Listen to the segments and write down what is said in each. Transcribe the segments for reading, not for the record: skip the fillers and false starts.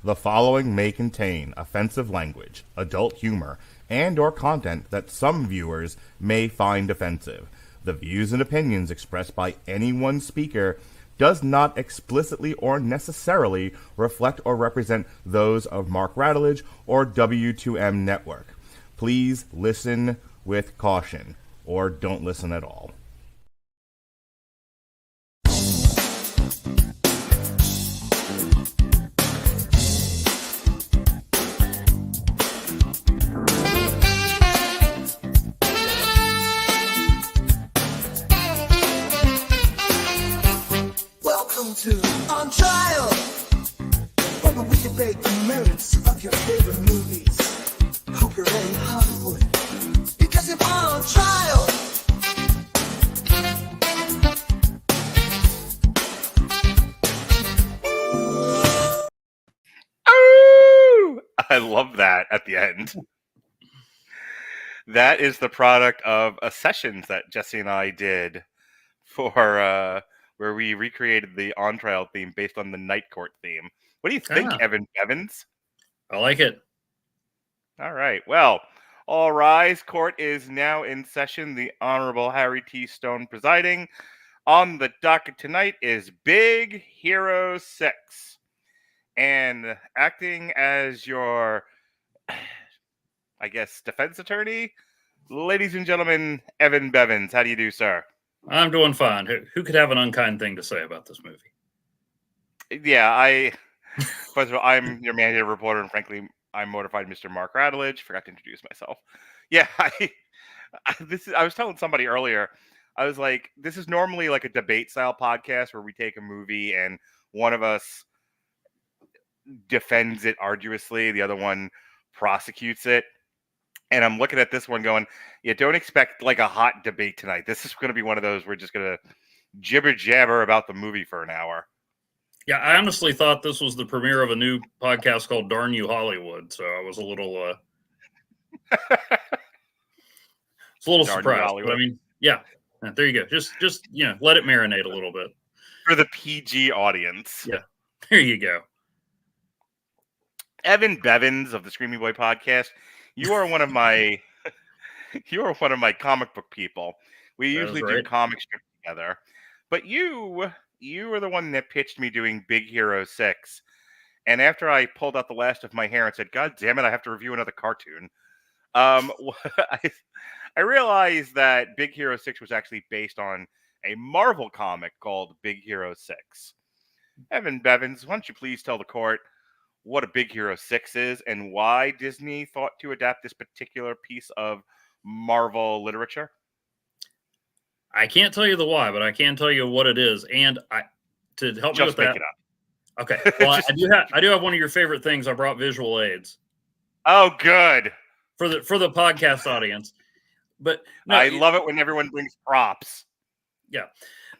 The following may contain offensive language, adult humor, and or content that some viewers may find offensive. The views and opinions expressed by any one speaker does not explicitly or necessarily reflect or represent those of Mark Radulich or W2M Network. Please listen with caution, or don't listen at all. To On Trial, where we debate the merits of your favorite movies. Hope you're ready, Hollywood, because you're on trial. Oh, I love that at the end. That is the product of a sessions that Jesse and I did for where we recreated the On Trial theme based on the Night Court theme. What do you think, Evan Bevins? I like it. All right. Well, all rise. Court is now in session. The Honorable Harry T. Stone presiding. On the docket tonight is Big Hero 6. And acting as your, I guess, defense attorney, ladies and gentlemen, Evan Bevins. How do you do, sir? I'm doing fine. Who could have an unkind thing to say about this movie? Yeah, first of all, I'm your mandated reporter, and frankly, I'm mortified Mr. Mark Radulich. Forgot to introduce myself. Yeah, I was telling somebody earlier, I was like, this is normally like a debate-style podcast where we take a movie and one of us defends it arduously, the other one prosecutes it. And I'm looking at this one going, yeah, don't expect like a hot debate tonight. This is going to be one of those we're just going to jibber jabber about the movie for an hour. Yeah, I honestly thought this was the premiere of a new podcast called Darn You Hollywood. So I was a little surprised. But I mean, yeah, there you go. Just let it marinate a little bit. For the PG audience. Yeah, there you go. Evan Bevins of the Screaming Boy podcast. You are one of my comic book people. We usually do comic strips together. But you are the one that pitched me doing Big Hero 6. And after I pulled out the last of my hair and said, God damn it, I have to review another cartoon. I realized that Big Hero 6 was actually based on a Marvel comic called Big Hero 6. Evan Bevins, why don't you please tell the court what a Big Hero 6 is and why Disney thought to adapt this particular piece of Marvel literature? I can't tell you the why, but I can tell you what it is. And to help me with that. It up. Okay. Well, I do have one of your favorite things. I brought visual aids. Oh, good. For the podcast audience. But no, I love it when everyone brings props. Yeah.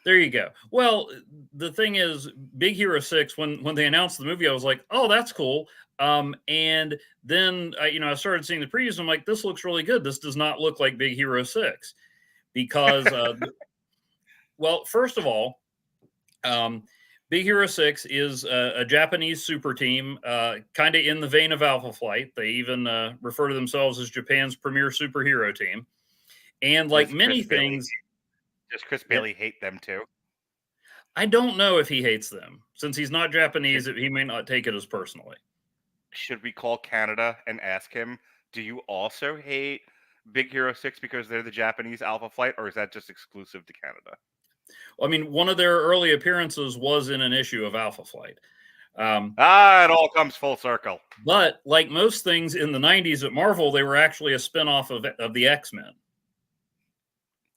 There you go. Well, the thing is, Big Hero 6, when they announced the movie, I was like, oh, that's cool. And then, I started seeing the previews. And I'm like, this looks really good. This does not look like Big Hero 6. Because, well, first of all, Big Hero 6 is a Japanese super team, kind of in the vein of Alpha Flight. They even refer to themselves as Japan's premier superhero team. And like many things... Does Chris Bailey hate them too? I don't know if he hates them. Since he's not Japanese, he may not take it as personally. Should we call Canada and ask him, do you also hate Big Hero 6 because they're the Japanese Alpha Flight, or is that just exclusive to Canada? Well, I mean, one of their early appearances was in an issue of Alpha Flight. It all comes full circle. But like most things in the 90s at Marvel, they were actually a spinoff of the X-Men.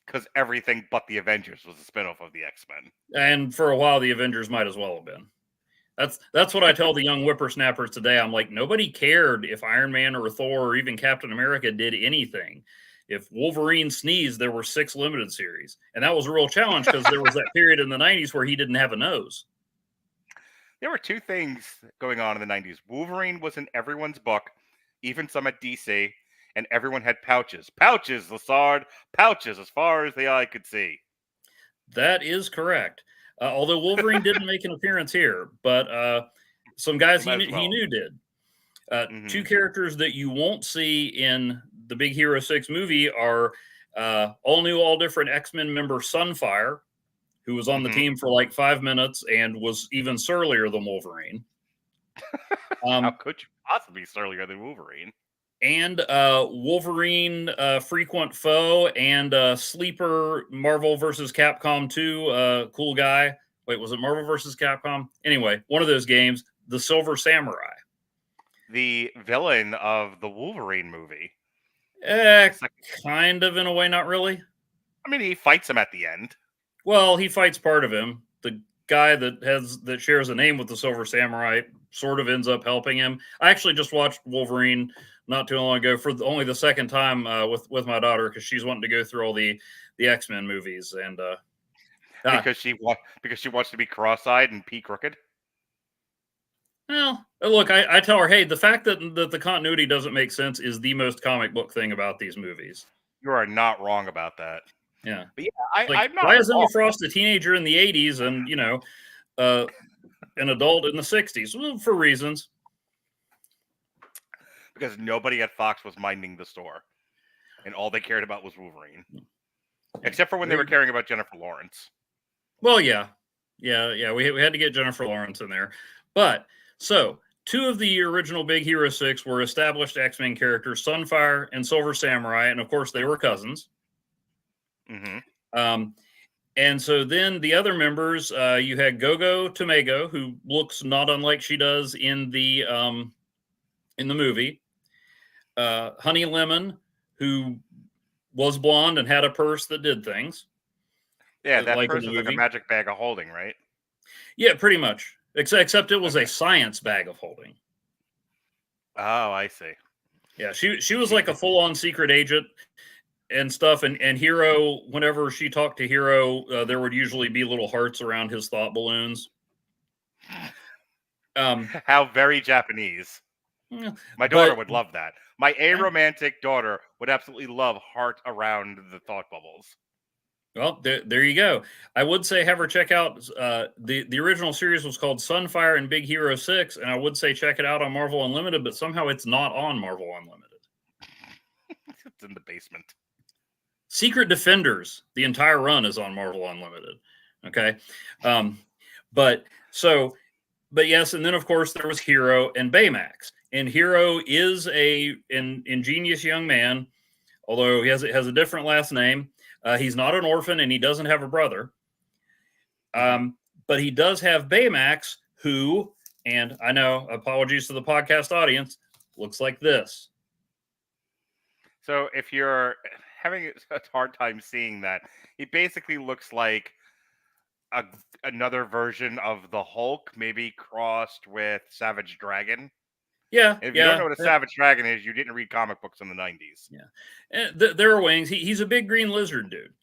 Because everything but the Avengers was a spinoff of the X-Men. And for a while, the Avengers might as well have been. That's what I tell the young whippersnappers today. I'm like, nobody cared if Iron Man or Thor or even Captain America did anything. If Wolverine sneezed, there were 6 limited series. And that was a real challenge because there was that period in the 90s where he didn't have a nose. There were 2 things going on in the 90s. Wolverine was in everyone's book, even some at DC. And everyone had pouches. Pouches, Lassard. Pouches as far as the eye could see. That is correct. Although Wolverine didn't make an appearance here. But some guys Might as he well. knew did. Mhm. Two characters that you won't see in the Big Hero 6 movie are all new, all different X-Men member Sunfire, who was on the Mhm. team for like 5 minutes and was even surlier than Wolverine. How could you possibly be surlier than Wolverine? And Wolverine frequent foe and sleeper Marvel versus Capcom 2 cool guy. Wait, was it Marvel versus Capcom? Anyway, one of those games, the Silver Samurai. The villain of the Wolverine movie. Kind of in a way, not really. I mean, he fights him at the end. Well, he fights part of him. The guy that shares a name with the Silver Samurai sort of ends up helping him. I actually just watched Wolverine not too long ago for only the second time with my daughter because she's wanting to go through all the X-Men movies and Because she wants to be cross-eyed and pee crooked. well, look, I tell her, hey, the fact that the continuity doesn't make sense is the most comic book thing about these movies. You are not wrong about that. Yeah. But yeah, Like, I'm not. why is Emma wrong. Frost a teenager in the 80s and, an adult in the 60s? Well, for reasons. Because nobody at Fox was minding the store, and all they cared about was Wolverine, except for when they were caring about Jennifer Lawrence. Well, yeah. We had to get Jennifer Lawrence in there. But, so, two of the original Big Hero 6 were established X-Men characters, Sunfire and Silver Samurai, and of course they were cousins. Mm-hmm. And so then the other members, you had Gogo Tomago, who looks not unlike she does in the movie. Honey Lemon, who was blonde and had a purse that did things. Yeah, that like in purse the is like a movie. magic bag of holding, right? Yeah, pretty much. Except it was a science bag of holding. Oh, I see. Yeah, she was like a full-on secret agent and stuff. And Hiro, whenever she talked to Hiro, there would usually be little hearts around his thought balloons. How very Japanese. My daughter would love that. My aromantic daughter would absolutely love heart around the thought bubbles. Well, there you go. I would say have her check out the original series was called Sunfire and Big Hero 6, and I would say check it out on Marvel Unlimited, but somehow it's not on Marvel Unlimited. It's in the basement. Secret Defenders, the entire run is on Marvel Unlimited. Okay. But yes, and then of course there was Hiro and Baymax. And Hiro is an ingenious young man, although he has a different last name. He's not an orphan and he doesn't have a brother. But he does have Baymax, who, and I know, apologies to the podcast audience, looks like this. So if you're having a hard time seeing that, he basically looks like another version of the Hulk, maybe crossed with Savage Dragon. Yeah. If you don't know what a Savage Dragon is, you didn't read comic books in the 90s. Yeah. And there are wings. He's a big green lizard dude.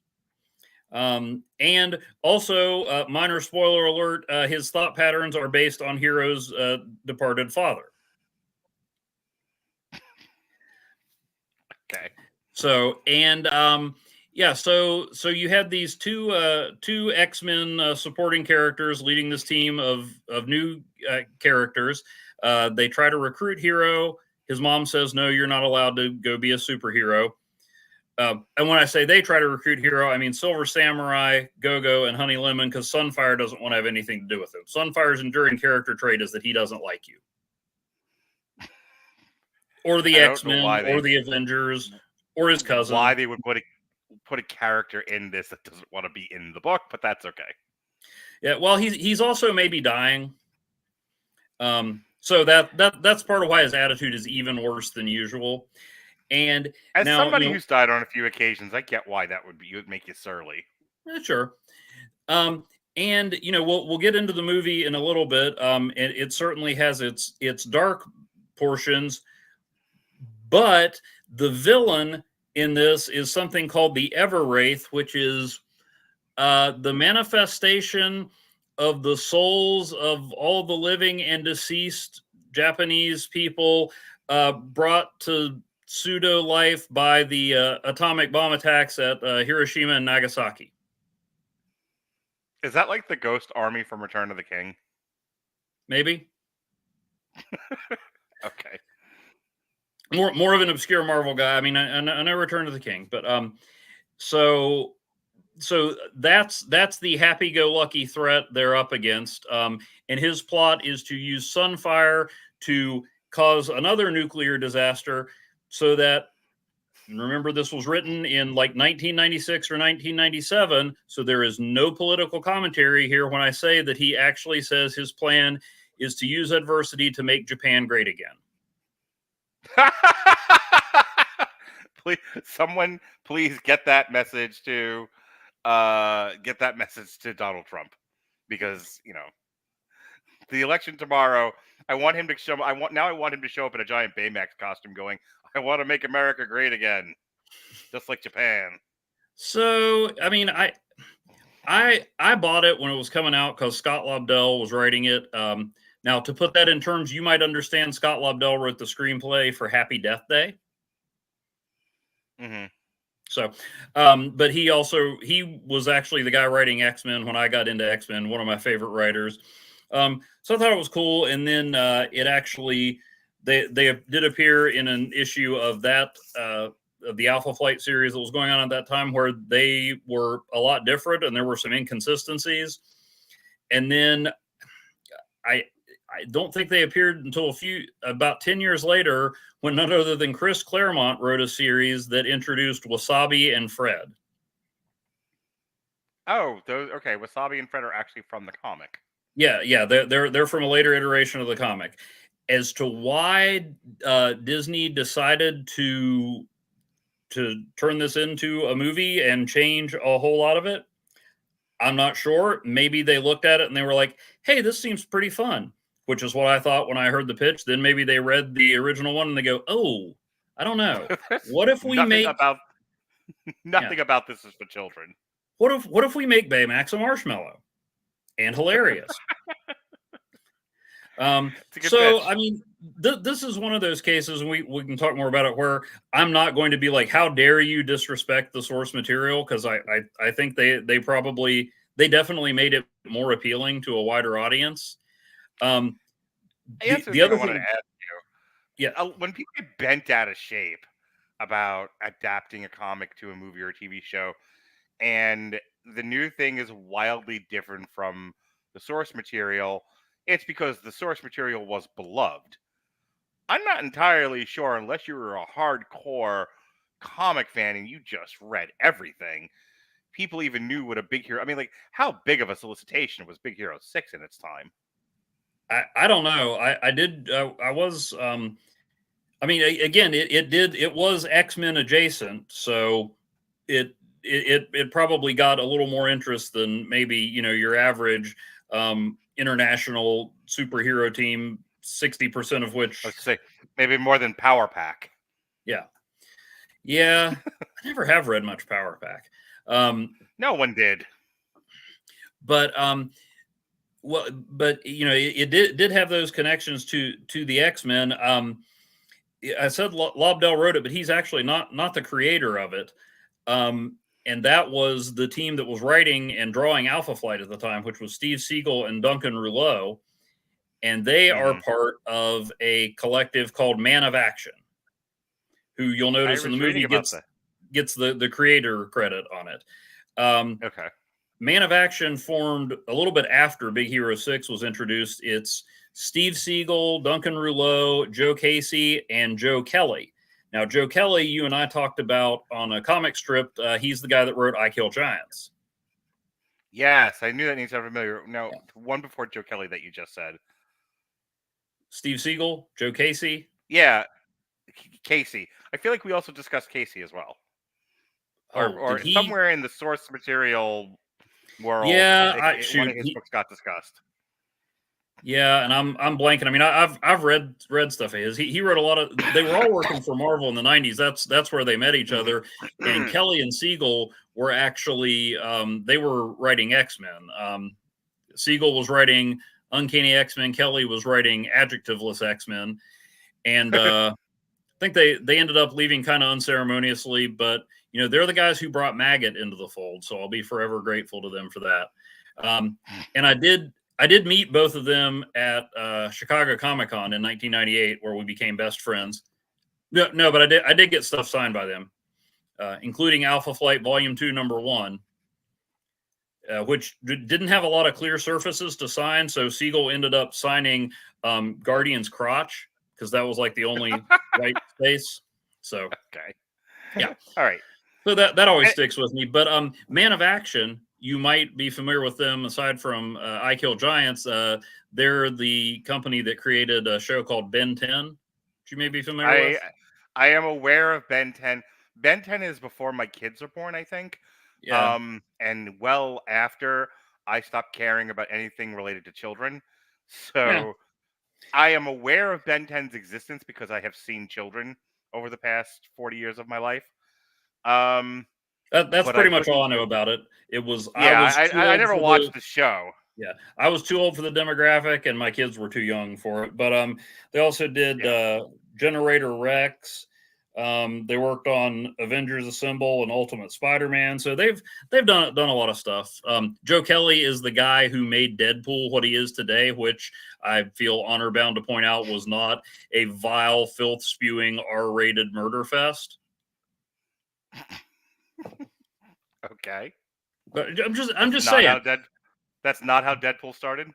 And also, minor spoiler alert, his thought patterns are based on Hiro's departed father. Okay. So, and so you had these two X-Men supporting characters leading this team of new characters. They try to recruit Hiro. His mom says, no, you're not allowed to go be a superhero. And when I say they try to recruit Hiro, I mean Silver Samurai, Gogo, and Honey Lemon, because Sunfire doesn't want to have anything to do with him. Sunfire's enduring character trait is that he doesn't like you. Or the X-Men, or the Avengers, or his cousin. Why they would put a character in this that doesn't want to be in the book, but that's okay. Yeah, well, he's also maybe dying. So that's part of why his attitude is even worse than usual. And as now, somebody who's died on a few occasions, I get why that would make you surly. Sure. And we'll get into the movie in a little bit. It certainly has its dark portions, but the villain in this is something called the Everwraith, which is the manifestation of the souls of all the living and deceased Japanese people brought to pseudo life by the atomic bomb attacks at Hiroshima and Nagasaki. Is that like the Ghost Army from Return of the King? Maybe. Okay. More of an obscure Marvel guy. I mean, I know Return of the King, but so that's the happy-go-lucky threat they're up against. And his plot is to use Sunfire to cause another nuclear disaster, so that, remember, this was written in like 1996 or 1997, so there is no political commentary here when I say that he actually says his plan is to use adversity to make Japan great again. Someone please get that message to Donald Trump, because the election tomorrow, I want him to show up in a giant Baymax costume going, I want to make America great again, just like Japan. So, I mean, I bought it when it was coming out because Scott Lobdell was writing it. Now, to put that in terms, you might understand Scott Lobdell wrote the screenplay for Happy Death Day. Mm-hmm. So, but he was actually the guy writing X-Men when I got into X-Men, one of my favorite writers. So I thought it was cool. And then it actually, they did appear in an issue of that, of the Alpha Flight series that was going on at that time, where they were a lot different and there were some inconsistencies. And then I don't think they appeared until about 10 years later, when none other than Chris Claremont wrote a series that introduced Wasabi and Fred. Oh, okay. Wasabi and Fred are actually from the comic. Yeah, they're from a later iteration of the comic. As to why Disney decided to turn this into a movie and change a whole lot of it, I'm not sure. Maybe they looked at it and they were like, hey, this seems pretty fun, which is what I thought when I heard the pitch. Then maybe they read the original one and they go, oh, I don't know. What if we nothing about this is for children? What if we make Baymax a marshmallow? And hilarious. So pitch. I mean, this is one of those cases, and we can talk more about it, where I'm not going to be like, how dare you disrespect the source material, because I think they definitely made it more appealing to a wider audience. The other thing I wanted to ask you, when people get bent out of shape about adapting a comic to a movie or a TV show, and the new thing is wildly different from the source material, it's because the source material was beloved. I'm not entirely sure, unless you were a hardcore comic fan and you just read everything, people even knew what a Big Hero... I mean, like, how big of a solicitation was Big Hero 6 in its time? I don't know. I was... I mean, again, it was X-Men adjacent, so it probably got a little more interest than maybe, your average international superhero team, 60% of which... Let's say maybe more than Power Pack. Yeah. I never have read much Power Pack. No one did. But it did have those connections to the X-Men. I said Lobdell wrote it, but he's actually not the creator of it. And that was the team that was writing and drawing Alpha Flight at the time, which was Steve Siegel and Duncan Rouleau. And they are part of a collective called Man of Action, who you'll notice in the movie gets the creator credit on it. Okay. Man of Action formed a little bit after Big Hero 6 was introduced. It's Steve Siegel, Duncan Rouleau, Joe Casey, and Joe Kelly. Now, Joe Kelly, you and I talked about on a comic strip. He's the guy that wrote I Kill Giants. Yes, I knew that name sounded familiar. No, one before Joe Kelly that you just said. Steve Siegel, Joe Casey. Yeah, Casey. I feel like we also discussed Casey as well. Or somewhere in the source material world. Yeah, one of his books got discussed. Yeah, and I'm blanking. I mean, I've read stuff of his. He wrote a lot of. They were all working for Marvel in the '90s. That's where they met each other. And Kelly and Siegel were actually they were writing X-Men. Siegel was writing Uncanny X-Men. Kelly was writing adjectiveless X-Men. And I think they ended up leaving kind of unceremoniously. But they're the guys who brought Maggot into the fold. So I'll be forever grateful to them for that. And I I did meet both of them at Chicago Comic-Con in 1998, where we became best friends. No, but I did get stuff signed by them, including Alpha Flight Volume 2, Number 1, which didn't have a lot of clear surfaces to sign. So Siegel ended up signing Guardian's crotch because that was like the only white space. So Okay. yeah. All right. So that always sticks with me. But Man of Action, you might be familiar with them aside from I Kill Giants. They're the company that created a show called Ben 10, which you may be familiar with. I am aware of Ben 10. Ben 10 is before my kids are born, I think. Yeah. And well after I stopped caring about anything related to children. So Yeah. I am aware of Ben 10's existence because I have seen children over the past 40 years of my life. That's but pretty I much all I couldn't- know about it. It was Yeah, I was too I old never for watched the show. Yeah, I was too old for the demographic, and my kids were too young for it. But they also did Generator Rex. They worked on Avengers Assemble and Ultimate Spider-Man. So they've done a lot of stuff. Joe Kelly is the guy who made Deadpool what he is today, which I feel honor bound to point out was not a vile, filth-spewing, R-rated murder fest. Okay. But I'm just saying. That's not how Deadpool started.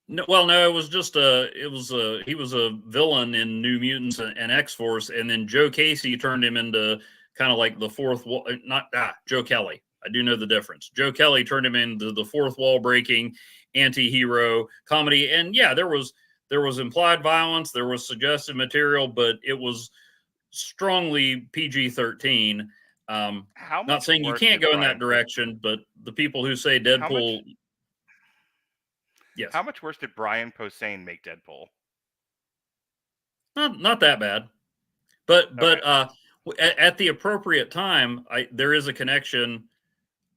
No, it was just he was a villain in New Mutants and X-Force, and then Joe Casey turned him into kind of like the fourth wall. Joe Kelly. I do know the difference. Joe Kelly turned him into the fourth wall breaking anti-hero comedy, and yeah, there was implied violence, there was suggestive material, but it was strongly PG-13. Not saying you can't go in that direction, but the people who say Deadpool. Yes. How much worse did Brian Posehn make Deadpool? Not that bad, but at the appropriate time, there is a connection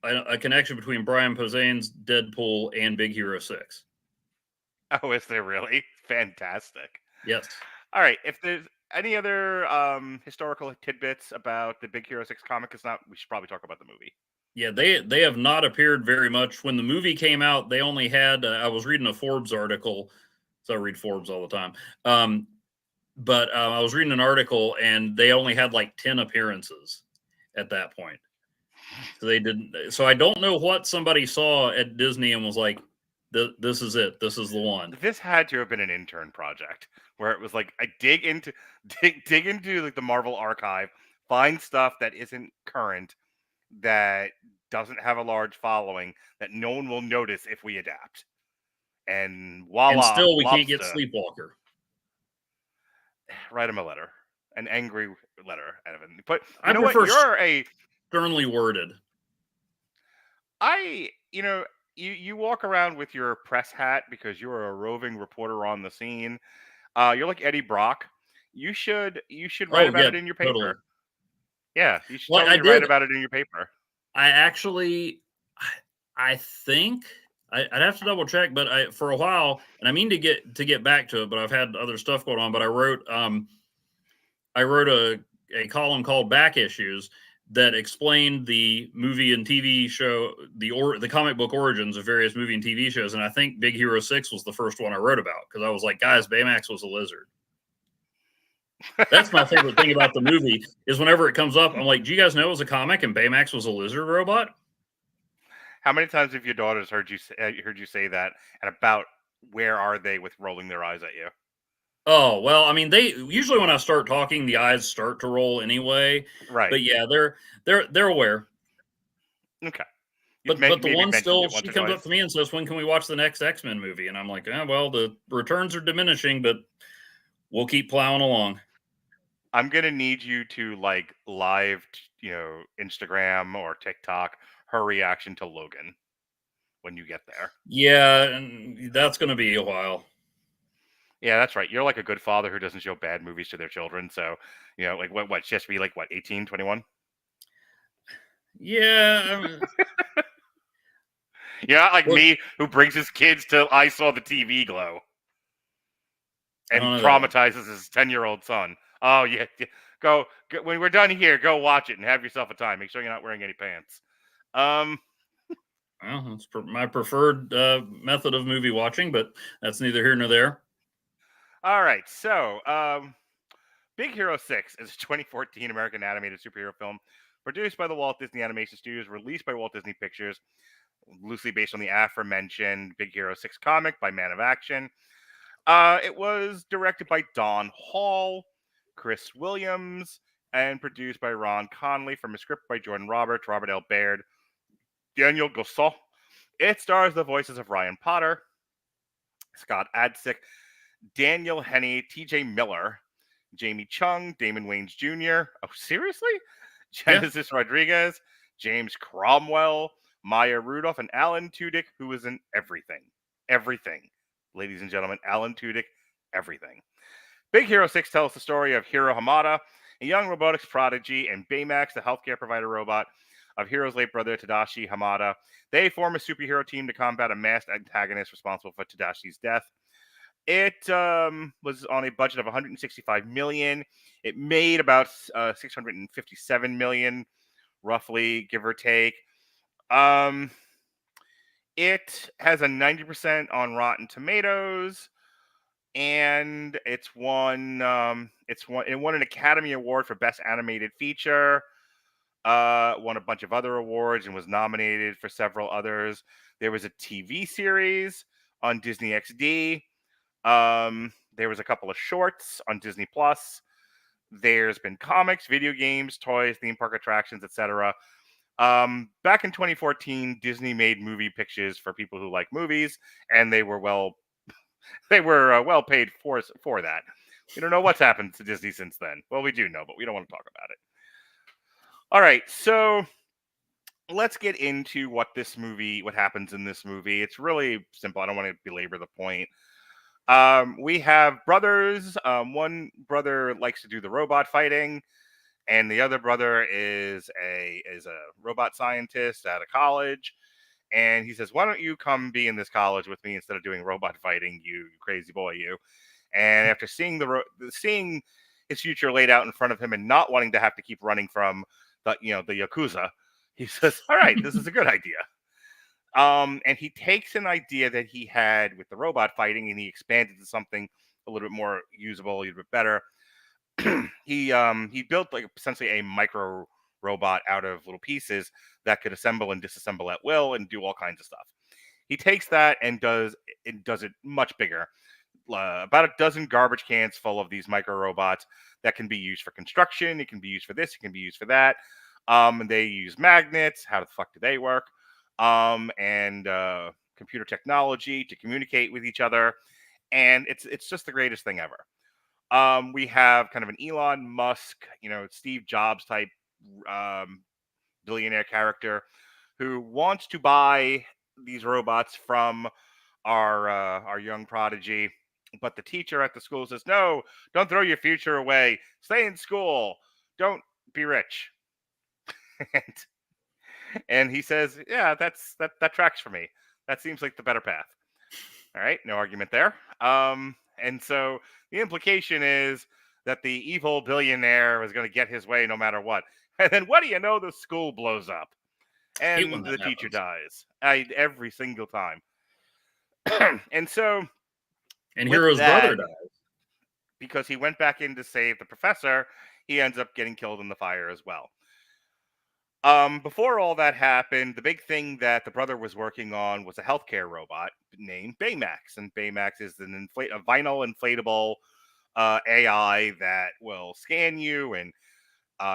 between Brian Posehn's Deadpool and Big Hero 6. Oh, is there really? Fantastic. Yes. All right. If there's any other historical tidbits about the Big Hero 6 comic, if not, we should probably talk about the movie. Yeah, they have not appeared very much. When the movie came out, they only had. I was reading a Forbes article, so I read Forbes all the time. But I was reading an article, and they only had like 10 appearances at that point. So they didn't. So I don't know what somebody saw at Disney and was like, "This is it. This is the one." This had to have been an intern project where it was like, I dig into like the Marvel archive, find stuff that isn't current, that doesn't have a large following, that no one will notice if we adapt. And voila, and still we lobster. Can't get Sleepwalker. Write him a letter, an angry letter, Evan. But I prefer you're a sternly worded. You walk around with your press hat because you're a roving reporter on the scene. You're like Eddie Brock. You should write about it in your paper. Totally. Yeah, you should write about it in your paper. I actually, I think I'd have to double check, but for a while, and I mean to get back to it, but I've had other stuff going on. But I wrote a column called Back Issues that explained the movie and TV show, the comic book origins of various movie and TV shows, and I think Big Hero 6 was the first one I wrote about because I was like, guys, Baymax was a lizard. That's my favorite thing about the movie is whenever it comes up, I'm like, do you guys know it was a comic and Baymax was a lizard robot? How many times have your daughters heard you say that, and about where are they with rolling their eyes at you? Oh, well, I mean, they usually when I start talking, the eyes start to roll anyway. Right. But yeah, they're aware. Okay. But the one still, she comes up to me and says, when can we watch the next X-Men movie? And I'm like, well, the returns are diminishing, but we'll keep plowing along. I'm going to need you to like live, Instagram or TikTok, her reaction to Logan when you get there. Yeah, and that's going to be a while. Yeah, that's right. You're like a good father who doesn't show bad movies to their children. So, like what, she has to be like, 18, 21? Yeah. You're not like me who brings his kids to I Saw the TV Glow and traumatizes his 10-year-old son. Oh, yeah. Go, when we're done here, go watch it and have yourself a time. Make sure you're not wearing any pants. All Well, that's my preferred method of movie watching, but that's neither here nor there. All right, so Big Hero 6 is a 2014 American animated superhero film produced by the Walt Disney Animation Studios, released by Walt Disney Pictures, loosely based on the aforementioned Big Hero 6 comic by Man of Action. It was directed by Don Hall, Chris Williams, and produced by Roy Conli, from a script by Jordan Roberts, Robert L. Baird, Daniel Gerson. It stars the voices of Ryan Potter, Scott Adsit, Daniel Henney, T.J. Miller, Jamie Chung, Damon Wayans Jr. Oh, seriously? Genesis Rodriguez, James Cromwell, Maya Rudolph, and Alan Tudyk, who is in everything. Everything. Ladies and gentlemen, Alan Tudyk, everything. Big Hero 6 tells the story of Hiro Hamada, a young robotics prodigy, and Baymax, the healthcare provider robot of Hiro's late brother, Tadashi Hamada. They form a superhero team to combat a masked antagonist responsible for Tadashi's death. It was on a budget of $165 million. It made about $657 million, roughly, give or take. It has a 90% on Rotten Tomatoes, and it won an Academy Award for Best Animated Feature. Won a bunch of other awards and was nominated for several others. There was a TV series on Disney XD. There was a couple of shorts on Disney Plus. There's been comics, video games, toys, theme park attractions, etc. Back in 2014, Disney made movie pictures for people who like movies, and they were well paid for that. We don't know what's happened to Disney since then. Well, we do know, but we don't want to talk about it. All right, so let's get into what happens in this movie. It's really simple. I don't want to belabor the point. We have brothers. One brother likes to do the robot fighting, and the other brother is a robot scientist at a college. And he says, "Why don't you come be in this college with me instead of doing robot fighting, you crazy boy, you?" And after seeing seeing his future laid out in front of him and not wanting to have to keep running from the Yakuza, he says, "All right, this is a good idea." And he takes an idea that he had with the robot fighting and he expanded to something a little bit more usable, a little bit better. He built essentially a micro robot out of little pieces that could assemble and disassemble at will and do all kinds of stuff. He takes that and does it much bigger. About a dozen garbage cans full of these micro robots that can be used for construction. It can be used for this. It can be used for that. And they use magnets. How the fuck do they work? And computer technology to communicate with each other. And it's just the greatest thing ever. We have kind of an Elon Musk, Steve Jobs type billionaire character who wants to buy these robots from our young prodigy. But the teacher at the school says, "No, don't throw your future away. Stay in school. Don't be rich." and he says, "Yeah, that tracks for me. That seems like the better path." All right, no argument there. And so the implication is that the evil billionaire is going to get his way no matter what. And then what do you know? The school blows up, and the teacher dies every single time. And so. And Hiro's brother dies. Because he went back in to save the professor, he ends up getting killed in the fire as well. Before all that happened, the big thing that the brother was working on was a healthcare robot named Baymax. And Baymax is a vinyl inflatable AI that will scan you and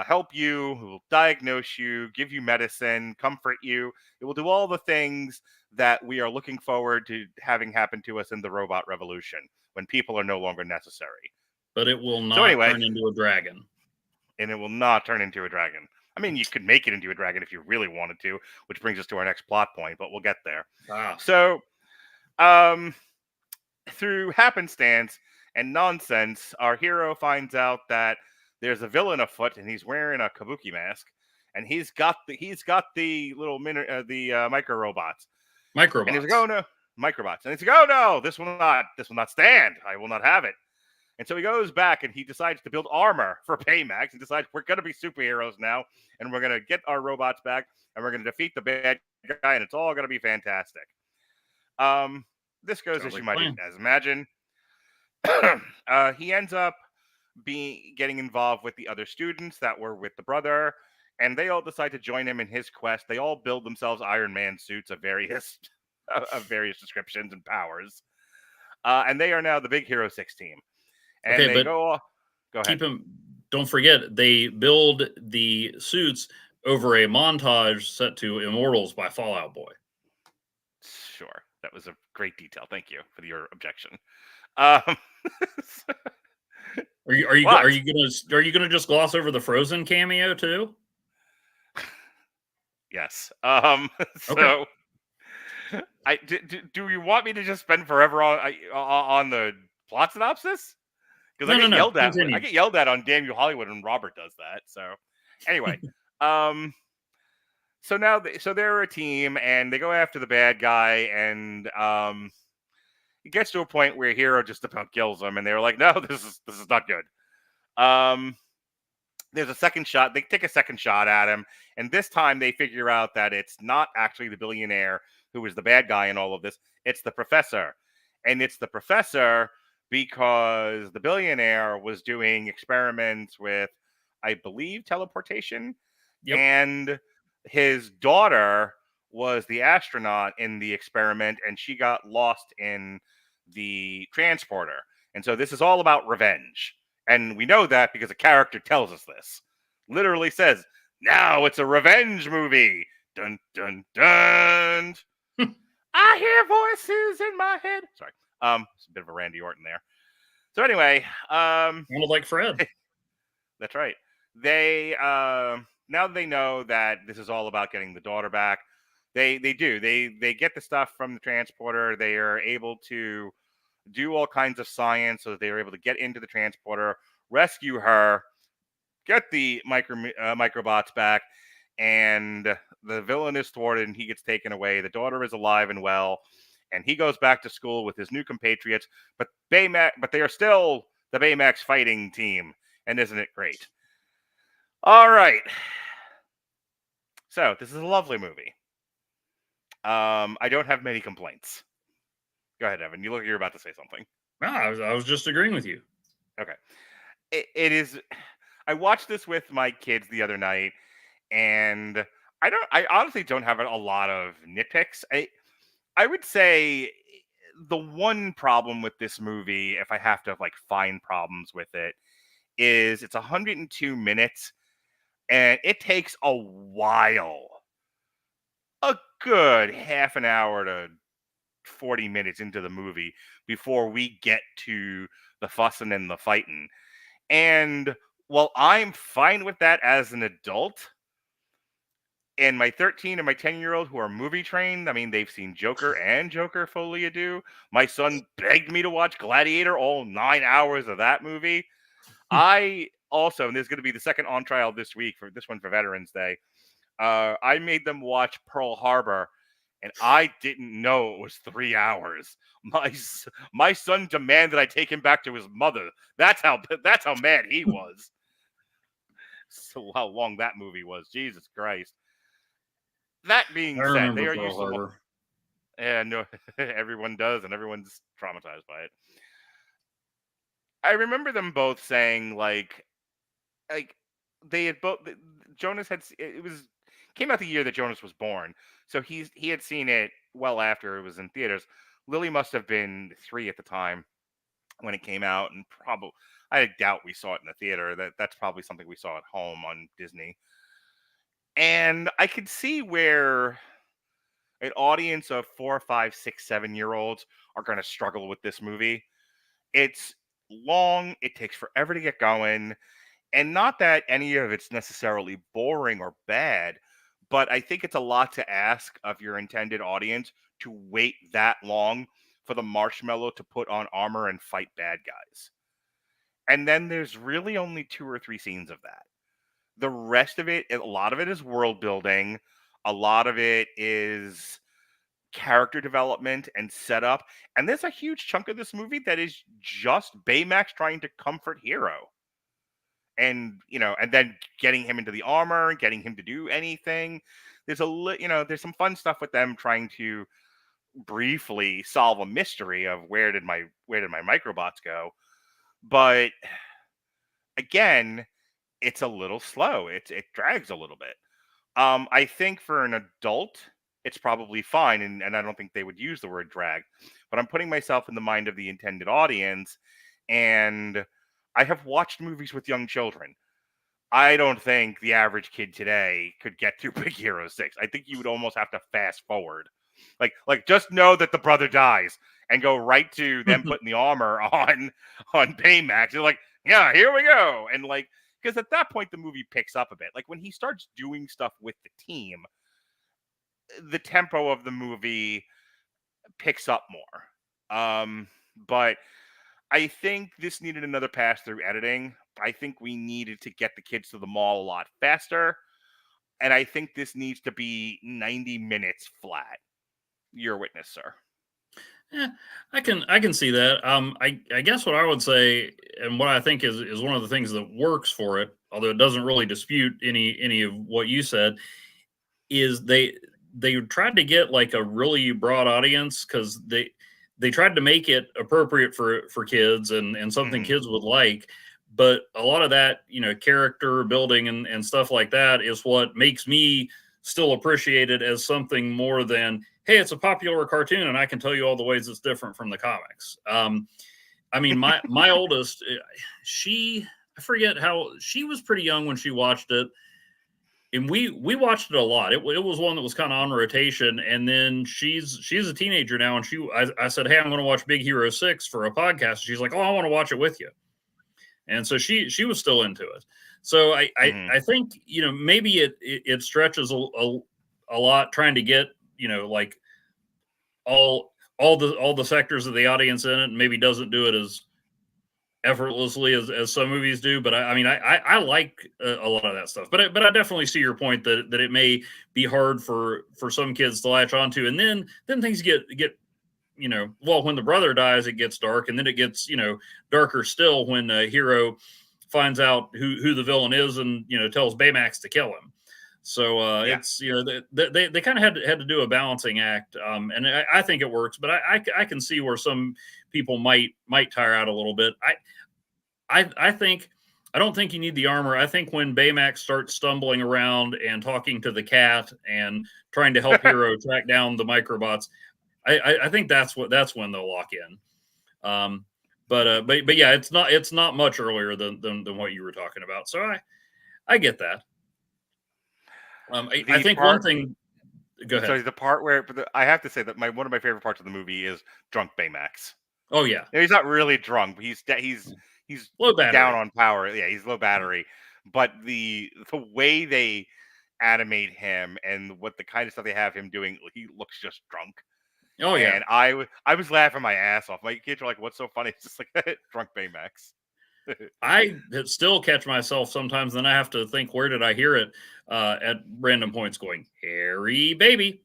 help you, who will diagnose you, give you medicine, comfort you. It will do all the things that we are looking forward to having happen to us in the robot revolution when people are no longer necessary. But it will not turn into a dragon. And it will not turn into a dragon. I mean, you could make it into a dragon if you really wanted to, which brings us to our next plot point, but we'll get there. Wow. So, through happenstance and nonsense, our hero finds out that there's a villain afoot, and he's wearing a kabuki mask, and he's got the little micro robots. And he's like, "Oh no, microbots!" And he's like, "Oh no, this will not stand. I will not have it." And so he goes back and he decides to build armor for Baymax and decides we're going to be superheroes now and we're going to get our robots back and we're going to defeat the bad guy and it's all going to be fantastic. This goes as you might imagine. He ends up getting involved with the other students that were with the brother, and they all decide to join him in his quest. They all build themselves Iron Man suits of various descriptions and powers, and they are now the Big Hero 6 team. And okay, they go ahead. Keep them. Don't forget, they build the suits over a montage set to "Immortals" by Fall Out Boy. Sure, that was a great detail. Thank you for your objection. Are you gonna just gloss over the Frozen cameo too? Yes. So, do you want me to just spend forever on the plot synopsis? Because I get yelled at on Damn You Hollywood when Robert does that. So, anyway, so now they're a team and they go after the bad guy, and it gets to a point where Hiro just about kills him, and they're like, "No, this is not good." There's a second shot. They take a second shot at him, and this time they figure out that it's not actually the billionaire who is the bad guy in all of this. It's the professor, and it's the professor because the billionaire was doing experiments with, I believe, teleportation, and his daughter was the astronaut in the experiment, and she got lost in the transporter. And so this is all about revenge. And we know that because a character tells us this. Literally says, now it's a revenge movie. Dun, dun, dun. I hear voices in my head. Sorry. It's a bit of a Randy Orton there. So anyway. Kind of like Fred. That's right. They, now they know that this is all about getting the daughter back. They get the stuff from the transporter. They are able to do all kinds of science so that they are able to get into the transporter, rescue her, get the microbots back, and the villain is thwarted and he gets taken away. The daughter is alive and well, and he goes back to school with his new compatriots, but they are still the Baymax fighting team, and isn't it great? All right. So, this is a lovely movie. I don't have many complaints. Go ahead, Evan. You look like you're about to say something. No, I was just agreeing with you. Okay. It is. I watched this with my kids the other night, and I honestly don't have a lot of nitpicks. I would say the one problem with this movie, if I have to find problems with it, is it's 102 minutes, and it takes a while. A good half an hour to 40 minutes into the movie before we get to the fussing and the fighting. And while I'm fine with that as an adult, and my 13 and my 10-year-old who are movie trained, I mean, they've seen Joker and Joker Folie à Deux. My son begged me to watch Gladiator, all 9 hours of that movie. I also, and there's going to be the second on trial this week for this one for Veterans Day, I made them watch Pearl Harbor, and I didn't know it was 3 hours. My son demanded I take him back to his mother. That's how mad he was. So how long that movie was, Jesus Christ. That being said, they are used to. Yeah, no, everyone does, and everyone's traumatized by it. I remember them both saying like they had both. Jonas had came out the year that Jonas was born, so he had seen it well after it was in theaters. Lily must have been 3 at the time when it came out, and probably I doubt we saw it in the theater. That's probably something we saw at home on Disney. And I could see where an audience of 4, 5, 6, 7-year-olds are going to struggle with this movie. It's long. It takes forever to get going. And not that any of it's necessarily boring or bad, but I think it's a lot to ask of your intended audience to wait that long for the marshmallow to put on armor and fight bad guys. And then there's really only 2 or 3 scenes of that. The rest of it, a lot of it is world building. A lot of it is character development and setup. And there's a huge chunk of this movie that is just Baymax trying to comfort Hiro. And, and then getting him into the armor and getting him to do anything. There's there's some fun stuff with them trying to briefly solve a mystery of where did my microbots go. But again, it's a little slow. It drags a little bit. I think for an adult, it's probably fine, and I don't think they would use the word drag. But I'm putting myself in the mind of the intended audience, and I have watched movies with young children. I don't think the average kid today could get through Big Hero 6. I think you would almost have to fast forward. Like just know that the brother dies and go right to them putting the armor on Baymax. You're like, yeah, here we go. And because at that point the movie picks up a bit. Like when he starts doing stuff with the team, the tempo of the movie picks up more. But I think this needed another pass through editing. I think we needed to get the kids to the mall a lot faster. And I think this needs to be 90 minutes flat. Your witness, sir. Yeah, I can see that. I guess what I would say, and what I think is one of the things that works for it, although it doesn't really dispute any of what you said, is they tried to get like a really broad audience, because they tried to make it appropriate for kids and something kids would like. But a lot of that, character building and stuff like that is what makes me still appreciate it as something more than, hey, it's a popular cartoon and I can tell you all the ways it's different from the comics. I mean, my oldest, I forget how, she was pretty young when she watched it. And we watched it a lot. It was one that was kind of on rotation. And then she's a teenager now. And I said, hey, I'm going to watch Big Hero 6 for a podcast. She's like, oh, I want to watch it with you. And so she was still into it. So I think, maybe it stretches a lot trying to get, like all the sectors of the audience in it, and maybe doesn't do it as effortlessly as some movies do. But I like a lot of that stuff. But I definitely see your point that it may be hard for some kids to latch onto. And then things get well, when the brother dies, it gets dark, and then it gets darker still when Hiro finds out who the villain is and tells Baymax to kill him. So it's they kind of had to do a balancing act, and I think it works. But I can see where some people might tire out a little bit. I think I don't think you need the armor. I think when Baymax starts stumbling around and talking to the cat and trying to help Hiro track down the microbots, I think that's when they'll lock in. But yeah, it's not much earlier than what you were talking about. So I get that. I think one thing. Go ahead. So the part where I have to say that one of my favorite parts of the movie is drunk Baymax. Oh yeah, he's not really drunk, but he's low battery. Down on power. Yeah, he's low battery. But the way they animate him and what the kind of stuff they have him doing, he looks just drunk. Oh yeah, and I was laughing my ass off. My kids were like, "What's so funny?" It's just like drunk Baymax. I still catch myself sometimes, then I have to think, where did I hear it at random points going, Harry baby.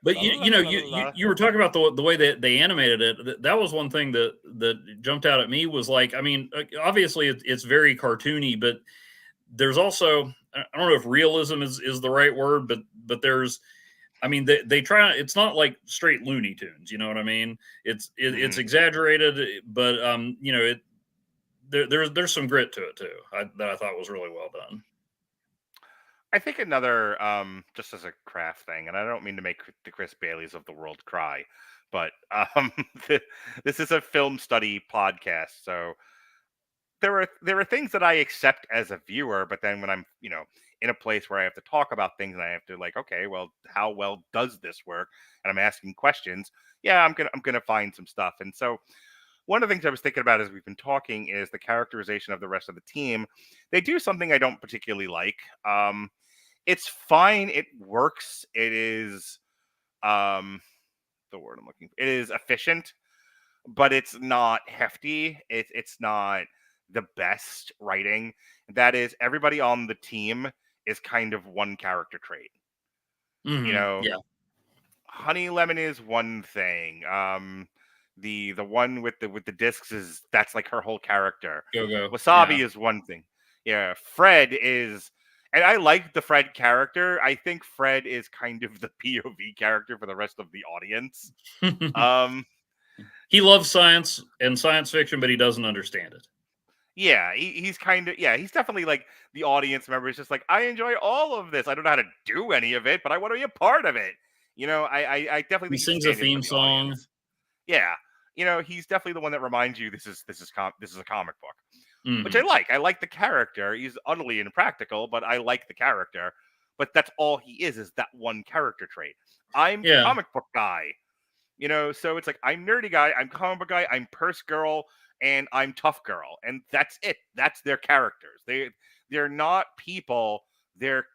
But you were talking about the way that they animated it. That was one thing that jumped out at me, was like, I mean, obviously it's very cartoony, but there's also, I don't know if realism is the right word, but there's, I mean, they try. It's not like straight Looney Tunes, you know what I mean? It's exaggerated, but there's some grit to it too. That I thought was really well done. I think another, just as a craft thing, and I don't mean to make the Chris Baileys of the world cry, but this is a film study podcast, so there are things that I accept as a viewer, but then when I'm in a place where I have to talk about things and I have to okay, well, how well does this work? And I'm asking questions. Yeah, I'm gonna find some stuff. And so one of the things I was thinking about as we've been talking is the characterization of the rest of the team. They do something I don't particularly like. It's fine. It works. It is the word I'm looking for. It is efficient, but it's not hefty. It's not the best writing. That is, everybody on the team is kind of one character trait. Mhm. You know, Yeah. Honey Lemon is one thing. The one with the discs that's like her whole character. Go. Wasabi Yeah. is one thing. Yeah, Fred is, and I like the Fred character. I think Fred is kind of the POV character for the rest of the audience. Um, He loves science and science fiction, but he doesn't understand it. yeah, he's kind of, yeah, he's definitely like the audience member. Is just like, I enjoy all of this. I don't know how to do any of it, but I want to be a part of it. You know, I definitely He think he's sings a standing for theme the song. audience. Yeah, you know, he's definitely the one that reminds you this is a comic book, which I Mhm. like. I like the character. He's utterly impractical, but I like the character. But that's all he is that one character trait. I'm Yeah. comic book guy, you know, so it's like I'm nerdy guy, I'm comic book guy, I'm purse girl, and I'm tough girl, and that's it. That's their characters. They're not people. They're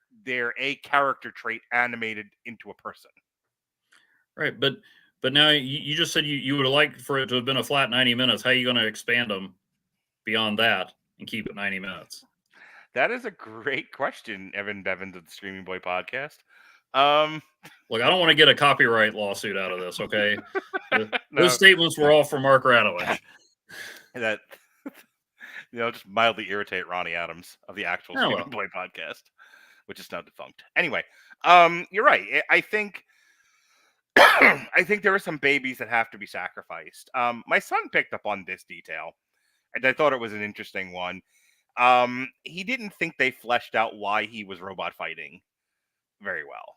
a character trait animated into a person. Right. But now you just said you would have liked for it to have been a flat 90 minutes. How are you going to expand them beyond that and keep it 90 minutes? That is a great question, Evan Bevins of the Streaming Boy podcast. Um, Look, I don't want to get a copyright lawsuit out of this, okay? no, Those statements were all from Mark Radulich. that just mildly irritate Ronnie Adams of the actual Oh, Streaming well. Boy podcast, which is now defunct. Anyway, you're right. I think I think there are some babies that have to be sacrificed. My son picked up on this detail, and I thought it was an interesting one. He didn't think they fleshed out why he was robot fighting very well.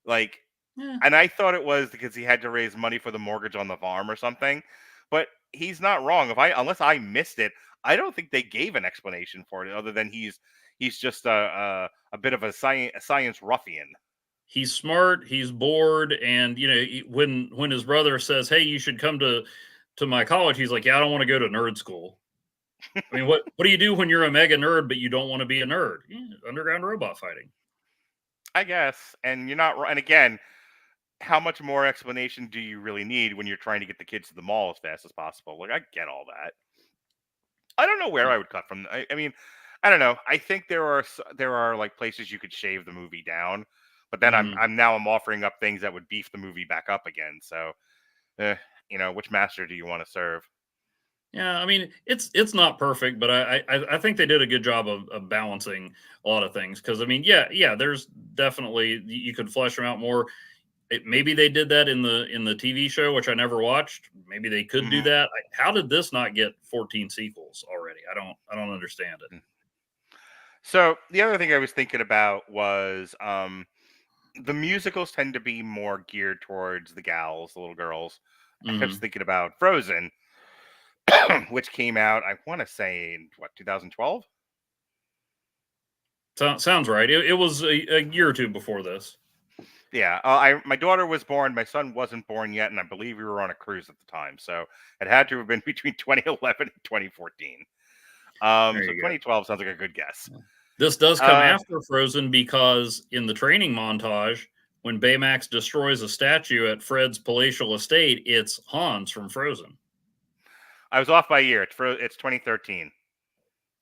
Like, Yeah. and I thought it was because he had to raise money for the mortgage on the farm or something. But he's not wrong. Unless I missed it, I don't think they gave an explanation for it other than he's just a bit of a science ruffian. He's smart, he's bored, and when his brother says, "Hey, you should come to my college," he's like, "Yeah, I don't want to go to nerd school." I mean, what do you do when you're a mega nerd but you don't want to be a nerd? Yeah, underground robot fighting. I guess. And you're not. And again, how much more explanation do you really need when you're trying to get the kids to the mall as fast as possible? Like, I get all that. I don't know where I would cut from. I mean, I don't know. I think there are like places you could shave the movie down, but then Mhm. I'm offering up things that would beef the movie back up again. So, which master do you want to serve? Yeah, I mean, it's not perfect, but I think they did a good job of balancing a lot of things. Because I mean, yeah, there's definitely you could flesh them out more. Maybe they did that in the TV show, which I never watched. Maybe they could do Mhm. that. How did this not get 14 sequels already? I don't understand it. So the other thing I was thinking about was the musicals tend to be more geared towards the gals, the little girls. I was Hmm. thinking about Frozen, which came out, I want to say, in what, 2012? Sounds right. It was a year or two before this. Yeah, my daughter was born, my son wasn't born yet, and I believe we were on a cruise at the time, so it had to have been between 2011 and 2014. There So you go. 2012 sounds like a good guess. This does come Uh, after Frozen because in the training montage, when Baymax destroys a statue at Fred's palatial estate, it's Hans from Frozen. I was off by a year. It's 2013.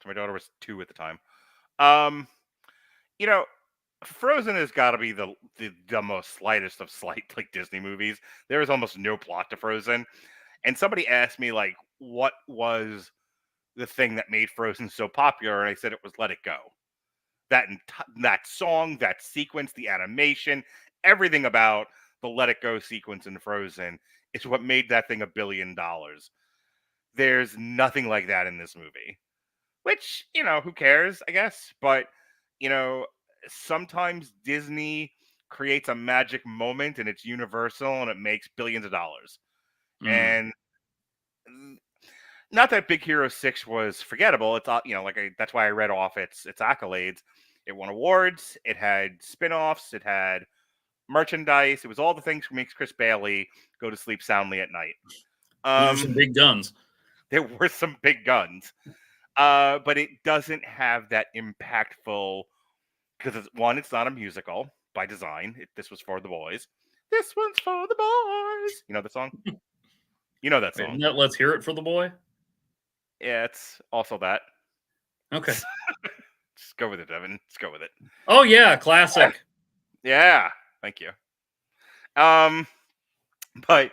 So my daughter was 2 at the time. Um, you know, Frozen has got to be the most slightest of slight like Disney movies. There is almost no plot to Frozen, and somebody asked me like, what was the thing that made Frozen so popular, and I said it was Let It Go. That song, that sequence, the animation, everything about the Let It Go sequence in Frozen is what made that thing $1 billion. There's nothing like that in this movie. Which, who cares, I guess. But, you know, sometimes Disney creates a magic moment and it's universal and it makes billions of dollars. Mhm. And not that Big Hero 6 was forgettable. It's that's why I read off its accolades. It won awards, it had spin-offs, it had merchandise, it was all the things that makes Chris Bailey go to sleep soundly at night. Those are some big guns. There were some big guns. But it doesn't have that impactful, because it's not a musical by design. This was for the boys. This one's for the boys. You know the song? You know that Wait, song. isn't that Let's Hear It for the Boy? Yeah, it's also that. Okay. Just go with it, Evan. Just go with it. Oh yeah, classic. Yeah. Thank you. But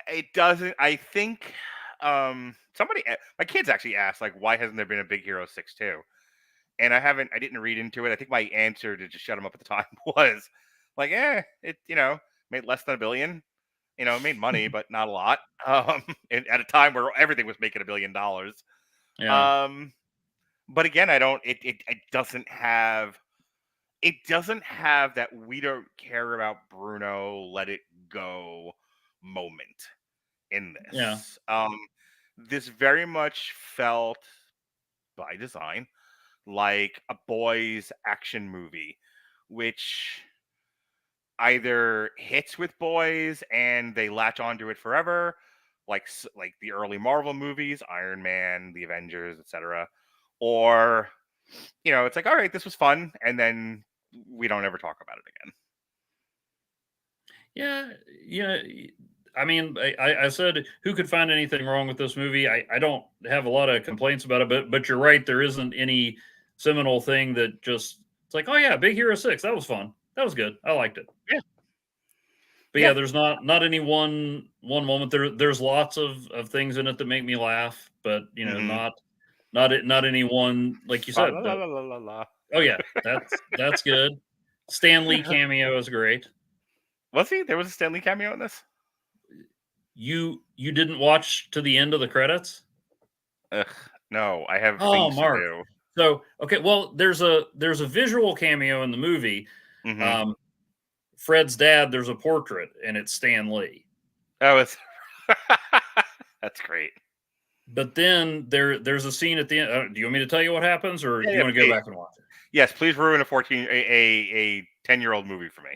it doesn't. I think somebody, my kids actually asked, like, why hasn't there been a Big Hero 6 too? And I didn't read into it. I think my answer to just shut them up at the time was like, it made less than $1 billion. It made money, but not a lot. At a time where everything was making $1 billion. Yeah. But again, I don't. It doesn't have. It doesn't have that we don't care about Bruno. Let it go moment in this. Yeah. This very much felt by design like a boys action movie, which either hits with boys and they latch onto it forever, like the early Marvel movies, Iron Man, the Avengers, etc., or it's like, all right, this was fun, and then we don't ever talk about it again. Yeah. I mean, I said, who could find anything wrong with this movie? I don't have a lot of complaints about it, but you're right. There isn't any seminal thing that just, it's like, oh yeah, Big Hero 6. That was fun. That was good. I liked it. Yeah. But yeah, there's not any one moment. There's lots of things in it that make me laugh, but not any one, like you said. La, la, la, la, la. Oh yeah, that's good. Stan Lee cameo is great. Was he? There was a Stan Lee cameo in this? You didn't watch to the end of the credits? Ugh, no, I have Oh, things Mark. to do. So okay, well, there's a visual cameo in the movie. Mm-hmm. Fred's dad, there's a portrait, and it's Stan Lee. Oh, it's that's great. But then there's a scene at the end. Do you want me to tell you what happens, or do you want to go back and watch it? Yes, please ruin a 10-year-old movie for me.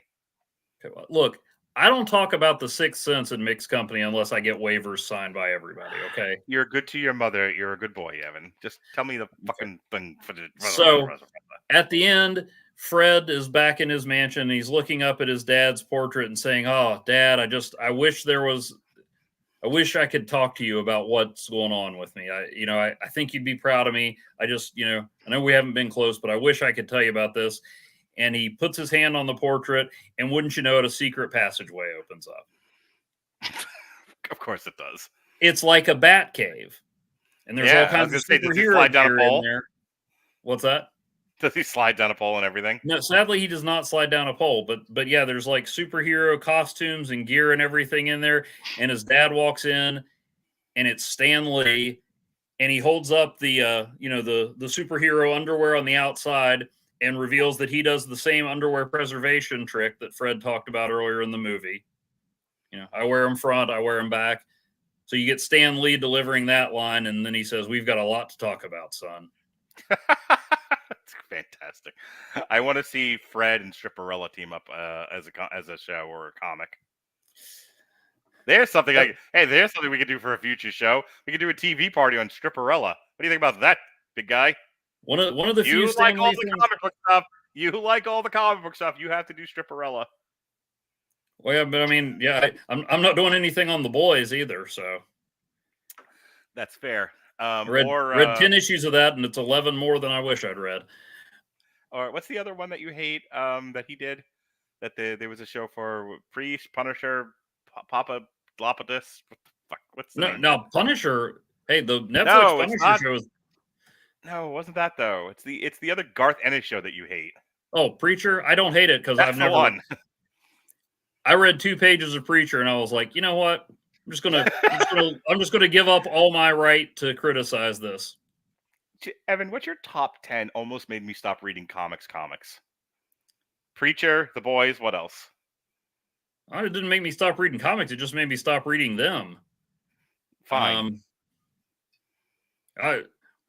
Okay, well, look, I don't talk about The Sixth Sense in mixed company unless I get waivers signed by everybody. Okay. You're good to your mother. You're a good boy, Evan. Just tell me the fucking thing for the. So at the end, Fred is back in his mansion. And he's looking up at his dad's portrait and saying, "Oh, Dad, I wish I could talk to you about what's going on with me. I think you'd be proud of me. I know we haven't been close, but I wish I could tell you about this." And he puts his hand on the portrait, and wouldn't you know it, a secret passageway opens up. Of course it does. It's like a bat cave. And there's all kinds of superhero gear in there. What's that? Does he slide down a pole and everything? No, sadly, he does not slide down a pole. But yeah, there's like superhero costumes and gear and everything in there. And his dad walks in, and it's Stan Lee, and he holds up the superhero underwear on the outside and reveals that he does the same underwear preservation trick that Fred talked about earlier in the movie. I wear them front, I wear them back. So you get Stan Lee delivering that line, and then he says, "We've got a lot to talk about, son." That's fantastic. I want to see Fred and Stripperella team up as a show or a comic. There's something there's something we could do for a future show. We could do a TV party on Stripperella. What do you think about that, big guy? One of the few like all the comic book stuff. You like all the comic book stuff. You have to do Stripperella. Well, yeah, but I mean, yeah, I'm not doing anything on The Boys either, so that's fair. Read 10 issues of that, and it's 11 more than I wish I'd read. Or what's the other one that you hate? That he did. That there was a show for Priest, Punisher, Papa Lopatus. What the fuck? What's the name? No, Punisher. Hey, the Netflix Punisher show is. No, it wasn't that though. It's the other Garth Ennis show that you hate. Oh, Preacher. I don't hate it because I've never. One. I read 2 pages of Preacher, and I was like, you know what? I'm just gonna give up all my right to criticize this. Evan, what's your top 10? Almost made me stop reading comics. Preacher, The Boys. What else? It didn't make me stop reading comics. It just made me stop reading them. Fine.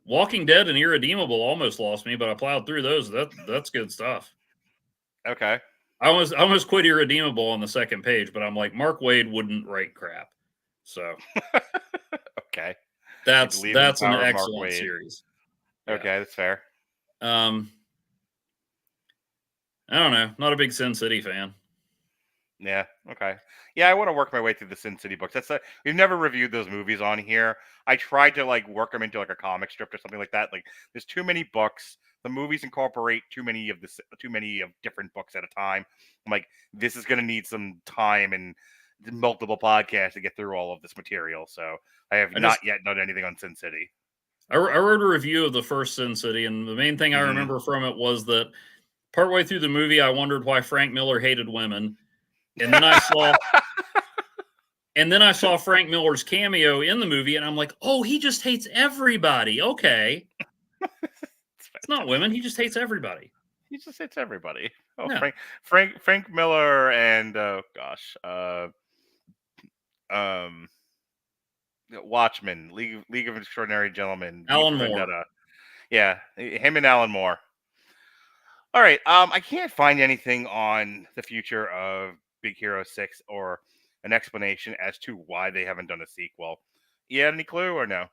Walking Dead and Irredeemable almost lost me, but I plowed through those. That's good stuff. Okay. I almost quit Irredeemable on the second page, but I'm like, Mark Waid wouldn't write crap. So okay. That's an excellent series. Okay, that's fair. I don't know. Not a big Sin City fan. Yeah. Okay. Yeah, I want to work my way through the Sin City books. We've never reviewed those movies on here. I tried to like work them into like a comic strip or something like that. Like, there's too many books. The movies incorporate too many of different books at a time. I'm like, this is gonna need some time and multiple podcasts to get through all of this material. So I have I not just yet done anything on Sin City. I wrote a review of the first Sin City, and the main thing I Mhm. remember from it was that partway through the movie, I wondered why Frank Miller hated women, and then I saw Frank Miller's cameo in the movie, and I'm like, oh, he just hates everybody. Okay, it's not women; he just hates everybody. He just hits everybody. Oh, Yeah, Frank Miller and oh gosh, um, Watchmen, League of Extraordinary Gentlemen, V Alan for Moore. Vendetta. Yeah, him and Alan Moore. All right. I can't find anything on the future of Big Hero 6 or an explanation as to why they haven't done a sequel. You had any clue or no?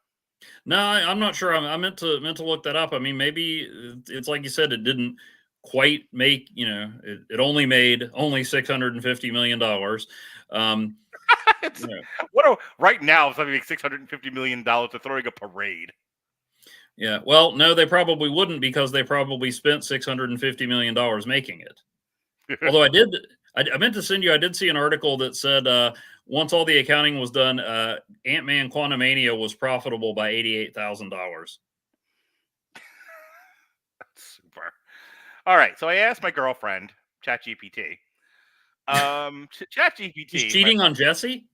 No, I'm not sure. I meant to look that up. I mean, maybe it's like you said, it didn't quite make. It only made only $650 million. Um, It's yeah, right now something like $650 million to throwing a parade. yeah. Well, no, they probably wouldn't because they probably spent $650 million making it. Although I meant to send you. I did see an article that said once all the accounting was done, Ant-Man Quantumania was profitable by $88,000. Super. All right. So I asked my girlfriend, ChatGPT. He's ChatGPT, cheating on Jesse.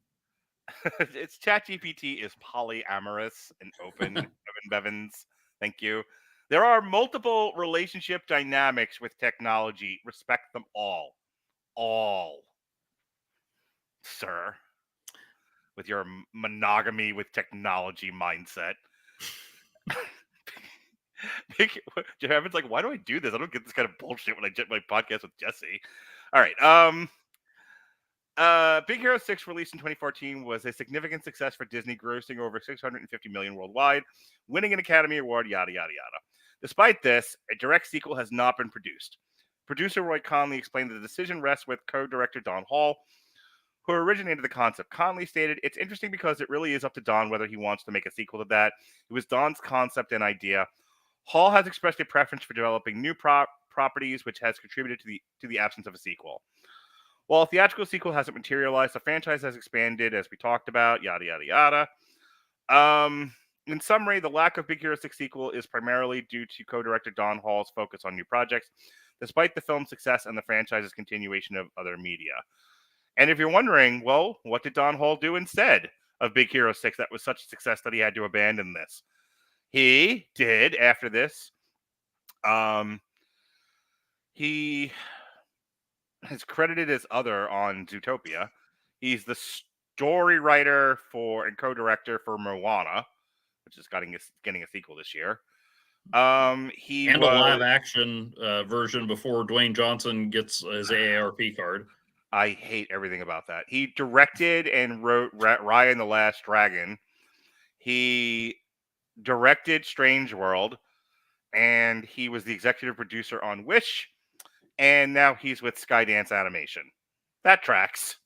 it's ChatGPT is polyamorous and open. Evan Bevins, thank you. There are multiple relationship dynamics with technology. Respect them all, sir. With your monogamy with technology mindset. Evan's like, why do I do this? I don't get this kind of bullshit when I get my podcast with Jesse. All right. Big Hero 6, released in 2014, was a significant success for Disney, grossing over $650 million worldwide, winning an Academy Award, yada, yada, yada. Despite this, a direct sequel has not been produced. Producer Roy Conli explained that the decision rests with co-director Don Hall, who originated the concept. Conli stated, "It's interesting because it really is up to Don whether he wants to make a sequel to that. It was Don's concept and idea. Hall has expressed a preference for developing new properties, which has contributed to the absence of a sequel. While a theatrical sequel hasn't materialized, the franchise has expanded, as we talked about, yada, yada, yada. In summary, the lack of Big Hero 6 sequel is primarily due to co-director Don Hall's focus on new projects, despite the film's success and the franchise's continuation of other media." And if you're wondering, well, what did Don Hall do instead of Big Hero 6 that was such a success that he had to abandon this? He did, after this, he is credited as other on Zootopia. He's the story writer for and co-director for Moana, which is getting a sequel this year. He And a live was action version before Dwayne Johnson gets his AARP card. I hate everything about that. He directed and wrote Raya and the Last Dragon. He directed Strange World, and he was the executive producer on Wish, and now he's with Skydance Animation. That tracks.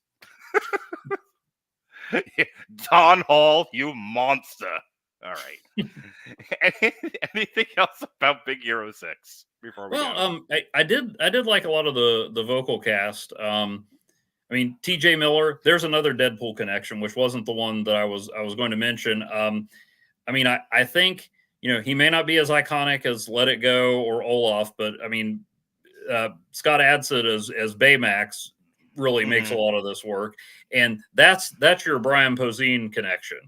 Don Hall, you monster. All right. Anything else about Big Hero 6 before we go? I did like a lot of the vocal cast. I mean, T.J. Miller. There's another Deadpool connection, which wasn't the one that I was going to mention. I mean, I think he may not be as iconic as Let It Go or Olaf, but I mean, Scott Adsit as Baymax really makes a lot of this work, and that's your Brian Posehn connection.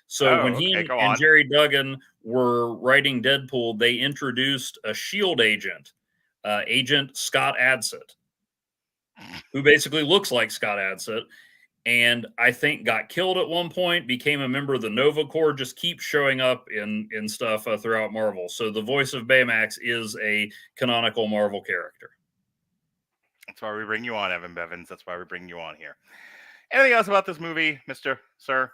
So when Oh, he okay, go and on. Jerry Duggan were writing Deadpool, they introduced a Shield agent, Agent Scott Adsit, who basically looks like Scott Adsit, and I think got killed at one point, became a member of the Nova Corps, just keeps showing up in stuff throughout Marvel. So the voice of Baymax is a canonical Marvel character. That's why we bring you on, Evan Bevins. That's why we bring you on here. Anything else about this movie, Mr. Sir?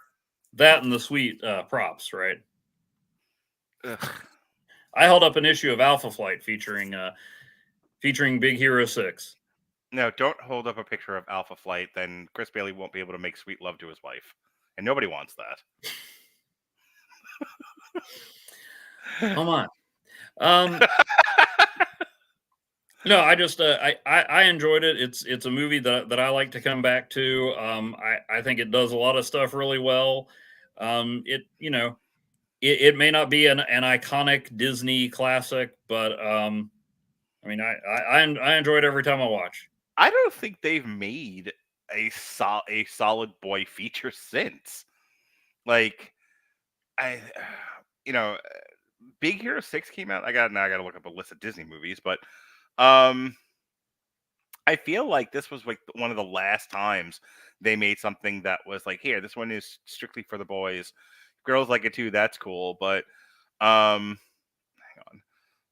That and the sweet props, right? Ugh. I held up an issue of Alpha Flight featuring Big Hero 6. No, don't hold up a picture of Alpha Flight. Then Chris Bailey won't be able to make sweet love to his wife, and nobody wants that. Oh my. No, I just I enjoyed it. It's a movie that I like to come back to. I think it does a lot of stuff really well. It it may not be an iconic Disney classic, but I mean I enjoy it every time I watch. I don't think they've made a solid boy feature since. Like I, you know, Big Hero 6 came out. I got to look up a list of Disney movies, but I feel like this was like one of the last times they made something that was like, here, this one is strictly for the boys. Girls like it too. That's cool. But hang on,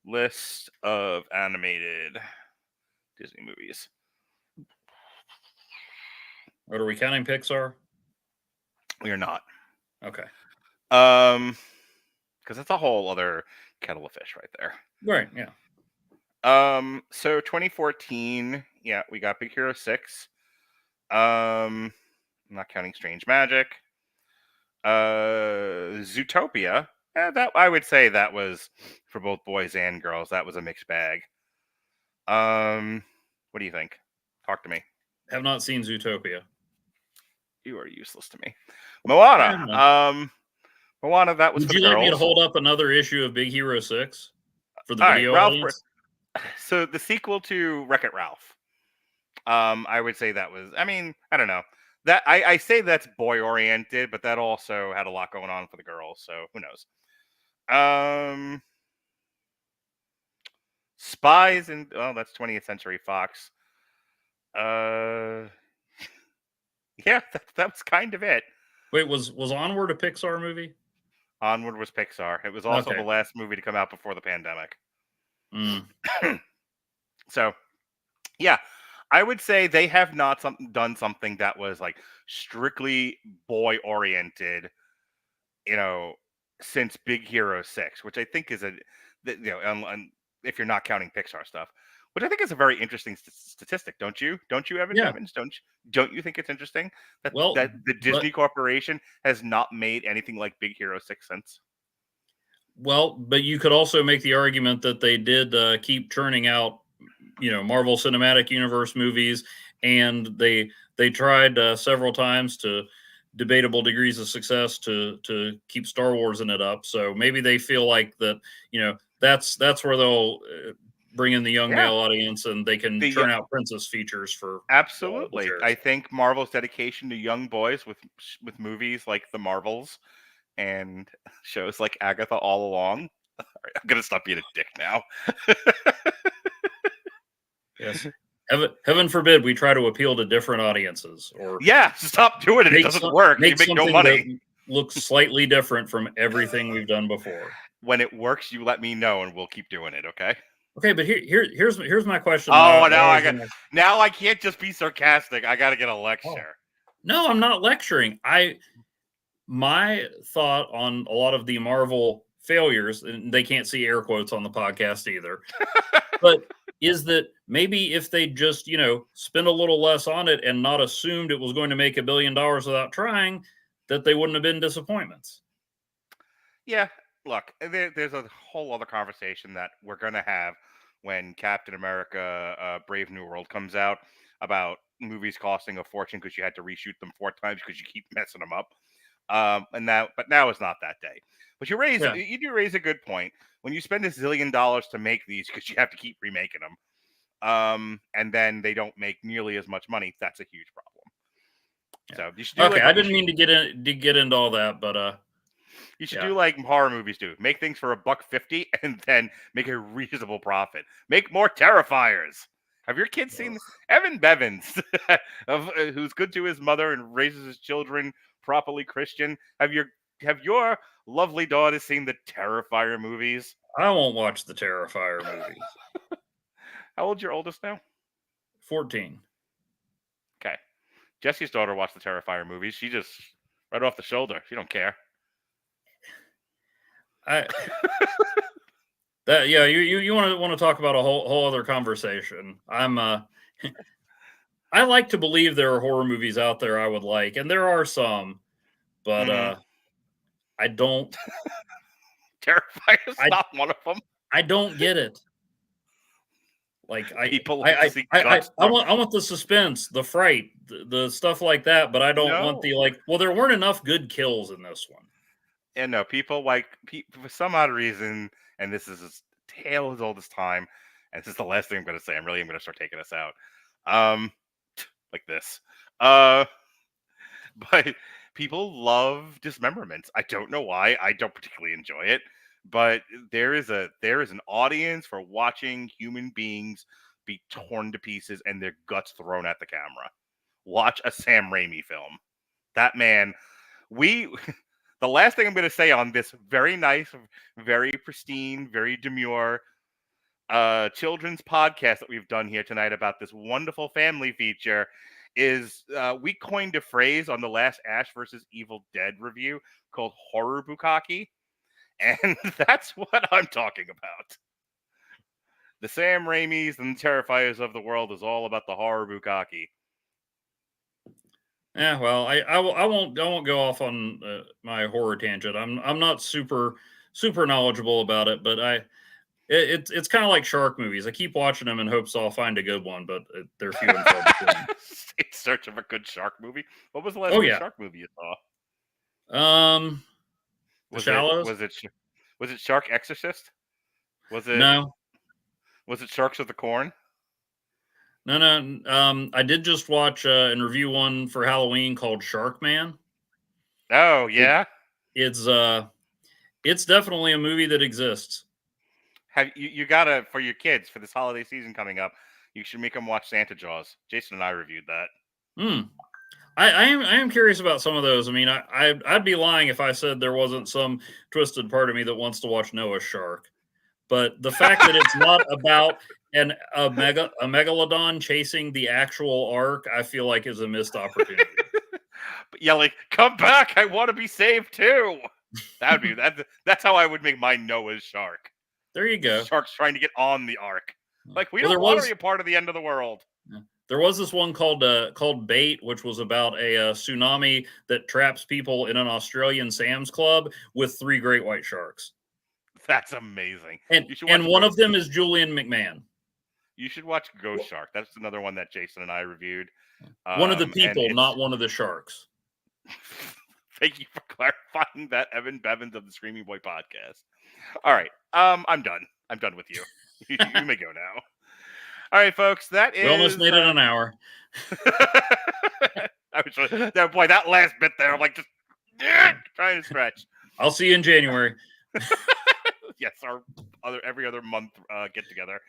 list of animated Disney movies. What are we counting Pixar? We are not. Okay. Because that's a whole other kettle of fish right there. Right. Yeah. So 2014, yeah, we got Big Hero 6. I'm not counting Strange Magic. Zootopia. That I would say that was for both boys and girls. That was a mixed bag. What do you think? Talk to me. Have not seen Zootopia. You are useless to me. Moana. Moana, that was Would for you the like girls. me to hold up another issue of Big Hero 6 for the All right, video Ralph. audience? So the sequel to Wreck-It Ralph. I would say that was. I mean, I don't know. That I say that's boy oriented, but that also had a lot going on for the girls. So who knows? Spies and that's 20th Century Fox. Yeah, that was kind of it. Wait, was Onward a Pixar movie? Onward was Pixar. It was also Okay. the last movie to come out before the pandemic. Mm. So, yeah, I would say they have not done something that was like strictly boy oriented, since Big Hero 6, which I think is if you're not counting Pixar stuff, which I think is a very interesting statistic, don't you? Don't you, Evan Yeah. Bevins? Don't you think it's interesting that Well, that the Disney but- Corporation has not made anything like Big Hero 6 since? Well, but you could also make the argument that they did keep churning out, Marvel Cinematic Universe movies, and they tried several times to debatable degrees of success to keep Star Wars in it up. So maybe they feel like that, that's where they'll bring in the young male audience, and they can churn out princess features for Absolutely. I think Marvel's dedication to young boys with movies like The Marvels and shows like Agatha All Along. All right, I'm gonna stop being a dick now. Yes. Heaven forbid we try to appeal to different audiences, or stop doing it. It doesn't work. You make no money. Looks slightly different from everything we've done before. When it works, you let me know, and we'll keep doing it. Okay. Okay, but here's my question. Oh, now I can't just be sarcastic. I got to get a lecture. No, I'm not lecturing. My thought on a lot of the Marvel failures, and they can't see air quotes on the podcast either, but is that maybe if they just, spend a little less on it and not assumed it was going to make $1 billion without trying, that they wouldn't have been disappointments. Yeah, look, there's a whole other conversation that we're going to have when Captain America Brave New World comes out about movies costing a fortune because you had to reshoot them 4 times because you keep messing them up. But now is not that day. But you do raise a good point. When you spend $1 zillion to make these because you have to keep remaking them, and then they don't make nearly as much money, that's a huge problem. So you should do I didn't mean to get into all that, but you should do like horror movies do. Make things for $1.50 and then make a reasonable profit. Make more Terrifiers. Have your kids seen Evan Bevins, who's good to his mother and raises his children properly Christian? Have your lovely daughter seen the Terrifier movies? I won't watch the Terrifier movies. How old's your oldest now? 14. Okay. Jesse's daughter watched the Terrifier movies. She just right off the shoulder. She don't care. You want to talk about a whole other conversation. I like to believe there are horror movies out there I would like, and there are some, but I don't. Terrifier is I not one of them. I don't get it. Like People like to see guts. I want the suspense, the fright, the stuff like that, but I don't want the like. Well, there weren't enough good kills in this one. And no, people like for some odd reason, and this is as tale as old as time. And this is the last thing I'm going to say. I'm going to start taking us out, like this. But people love dismemberments. I don't know why. I don't particularly enjoy it, but there is an audience for watching human beings be torn to pieces and their guts thrown at the camera. Watch a Sam Raimi film. That man, the last thing I'm going to say on this very nice, very pristine, very demure children's podcast that we've done here tonight about this wonderful family feature is we coined a phrase on the last Ash versus Evil Dead review called horror bukkake, and that's what I'm talking about. The Sam Raimis and Terrifiers of the world is all about the horror bukkake. Yeah, well, I won't go off on my horror tangent. I'm not super knowledgeable about it, but it's kind of like shark movies. I keep watching them in hopes I'll find a good one, but they're few and far between. In search of a good shark movie. What was the last good shark movie you saw? The Shallows. Was it Shark Exorcist? No. Was it Sharks of the Corn? No. I did just watch and review one for Halloween called Shark Man. Oh yeah. It's definitely a movie that exists. Have you gotta, for your kids, for this holiday season coming up, you should make them watch Santa Jaws. Jason and I reviewed that. I am curious about some of those. I mean, I'd be lying if I said there wasn't some twisted part of me that wants to watch Noah's Shark. But the fact that it's not about a megalodon chasing the actual ark, I feel like is a missed opportunity. But yelling, "Come back! I want to be saved too." That would be that's how I would make my Noah's Shark. There you go. Sharks trying to get on the ark. Like, we don't want to be a part of the end of the world. There was this one called Bait, which was about a tsunami that traps people in an Australian Sam's Club with 3 great white sharks. That's amazing. And one of them is Julian McMahon. You should watch Ghost Shark. That's another one that Jason and I reviewed. One of the people, not one of the sharks. Thank you for clarifying that, Evan Bevins of the Screaming Boy podcast. All right. I'm done. I'm done with you. You may go now. All right, folks. We almost made it an hour. Boy, that last bit there, I'm like just trying to stretch. I'll see you in January. Yes, our every other month get together.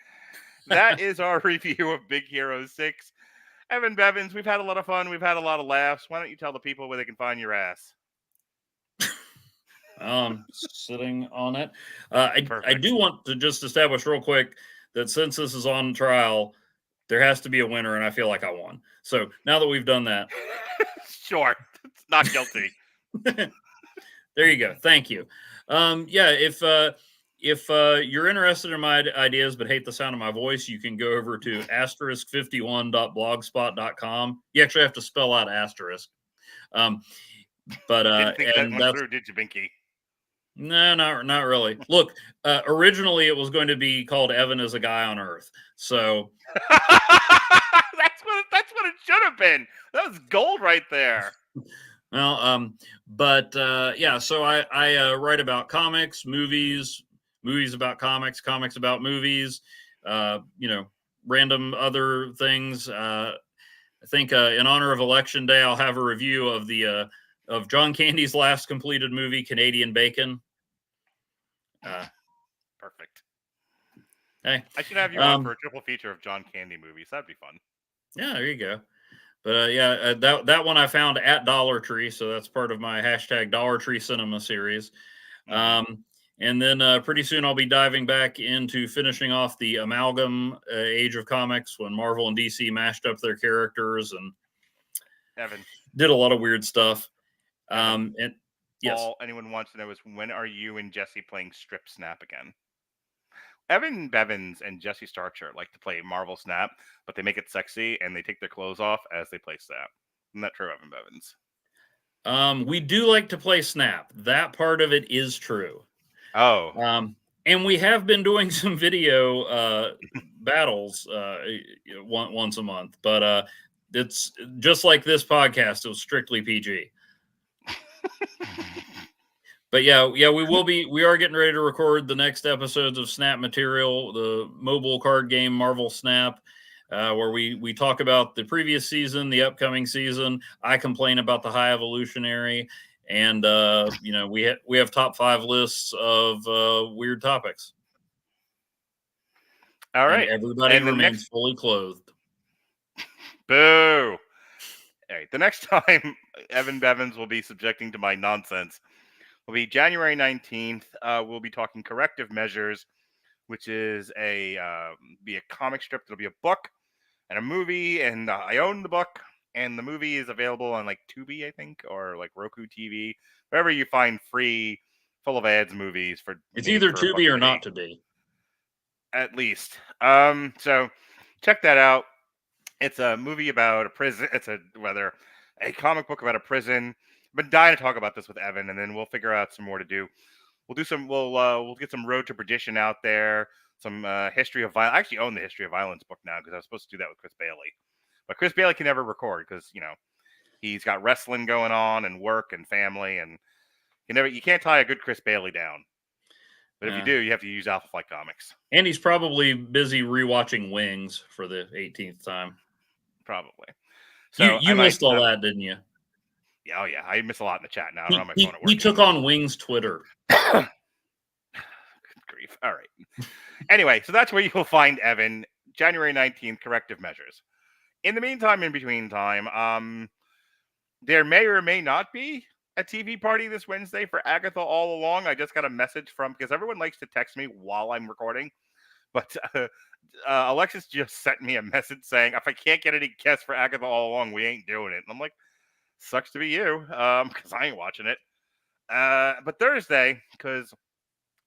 That is our review of Big Hero 6. Evan Bevins, we've had a lot of fun. We've had a lot of laughs. Why don't you tell the people where they can find your ass? Sitting on it. I do want to just establish real quick that since this is on trial, there has to be a winner, and I feel like I won. So now that we've done that. Sure. It's not guilty. There you go. Thank you. If you're interested in my ideas but hate the sound of my voice, you can go over to *51.blogspot.com. You actually have to spell out asterisk. Didn't think that went through, did you, Binky? No, not really. Look, originally it was going to be called Evan is a Guy on Earth. So that's what it should have been. That was gold right there. Well, so I write about comics, movies about comics about movies, random other things. I think in honor of Election Day, I'll have a review of of John Candy's last completed movie, Canadian Bacon. Perfect. Hey, I should have you on for a triple feature of John Candy movies. That'd be fun. Yeah, there you go. But that one I found at Dollar Tree, so that's part of my hashtag Dollar Tree Cinema series. And then pretty soon I'll be diving back into finishing off the amalgam age of comics when Marvel and DC mashed up their characters and Evan did a lot of weird stuff. And yes, all anyone wants to know is, when are you and Jesse playing Strip Snap again? Evan Bevins and Jesse Starcher like to play Marvel Snap, but they make it sexy and they take their clothes off as they play Snap. Isn't that true, Evan Bevins? We do like to play Snap. That part of it is true. Oh. And we have been doing some video battles once a month, but it's just like this podcast. It was strictly PG. But yeah, we are getting ready to record the next episodes of Snap Material, the mobile card game Marvel Snap, where we talk about the previous season, the upcoming season. I complain about the High Evolutionary, and we have top 5 lists of weird topics. All right, and everybody remains fully clothed. Boo! All right, the next time Evan Bevins will be subjecting to my nonsense will be January 19th. We'll be talking Corrective Measures, which is be a comic strip. It'll be a book and a movie, and I own the book, and the movie is available on like Tubi, I think, or like Roku TV, wherever you find free, full of ads movies for. It's either Tubi or not to be. At least. So check that out. It's a movie about a prison. It's a comic book about a prison. I've been dying to talk about this with Evan, and then we'll figure out some more to do. We'll get some Road to Perdition out there, some history of violence. I actually own the History of Violence book now because I was supposed to do that with Chris Bailey, but Chris Bailey can never record because he's got wrestling going on and work and family, and you can't tie a good Chris Bailey down. But if you do, you have to use Alpha Flight Comics. And he's probably busy rewatching Wings for the 18th time. Probably. So you missed all that, didn't you? Yeah, yeah. I miss a lot in the chat now. I don't have my phone at work. He took on Wings Twitter. Good grief. All right. Anyway, so that's where you will find Evan, January 19th, Corrective Measures. In the meantime, in between time, there may or may not be a TV party this Wednesday for Agatha All Along. I just got a message because everyone likes to text me while I'm recording. But Alexis just sent me a message saying, if I can't get any guests for Agatha All Along, we ain't doing it. And I'm like, sucks to be you, because I ain't watching it. But Thursday, because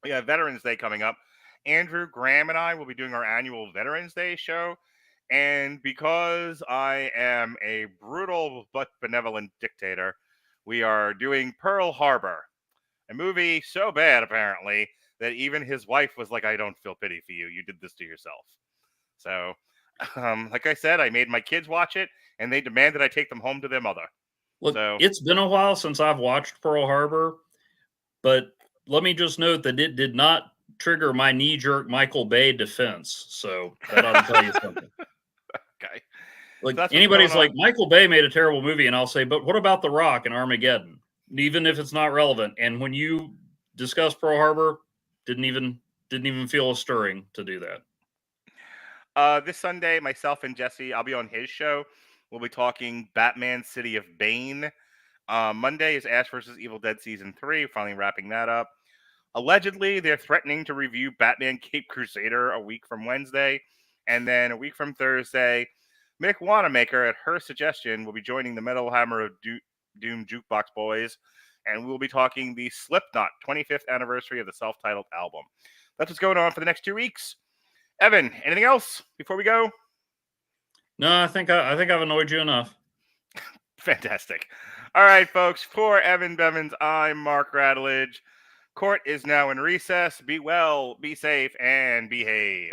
we have Veterans Day coming up, Andrew, Graham, and I will be doing our annual Veterans Day show. And because I am a brutal but benevolent dictator, we are doing Pearl Harbor, a movie so bad, apparently, that even his wife was like, I don't feel pity for you. You did this to yourself. So, like I said, I made my kids watch it, and they demanded I take them home to their mother. Look, it's been a while since I've watched Pearl Harbor, but let me just note that it did not trigger my knee-jerk Michael Bay defense. So that ought to tell you something. Okay. Like anybody's like, Michael Bay made a terrible movie, and I'll say, but what about The Rock and Armageddon? Even if it's not relevant. And when you discuss Pearl Harbor, didn't even feel a stirring to do that. This Sunday, myself and Jesse, I'll be on his show. We'll be talking Batman City of Bane. Monday is Ash vs. Evil Dead Season 3, finally wrapping that up. Allegedly, they're threatening to review Batman Cape Crusader a week from Wednesday. And then a week from Thursday, Mick Wanamaker, at her suggestion, will be joining the Metal Hammer of Doom Jukebox Boys. And we'll be talking the Slipknot 25th anniversary of the self-titled album. That's what's going on for the next 2 weeks. Evan, anything else before we go? No, I think I've annoyed you enough. Fantastic. All right, folks. For Evan Bevins, I'm Mark Radulich. Court is now in recess. Be well, be safe, and behave.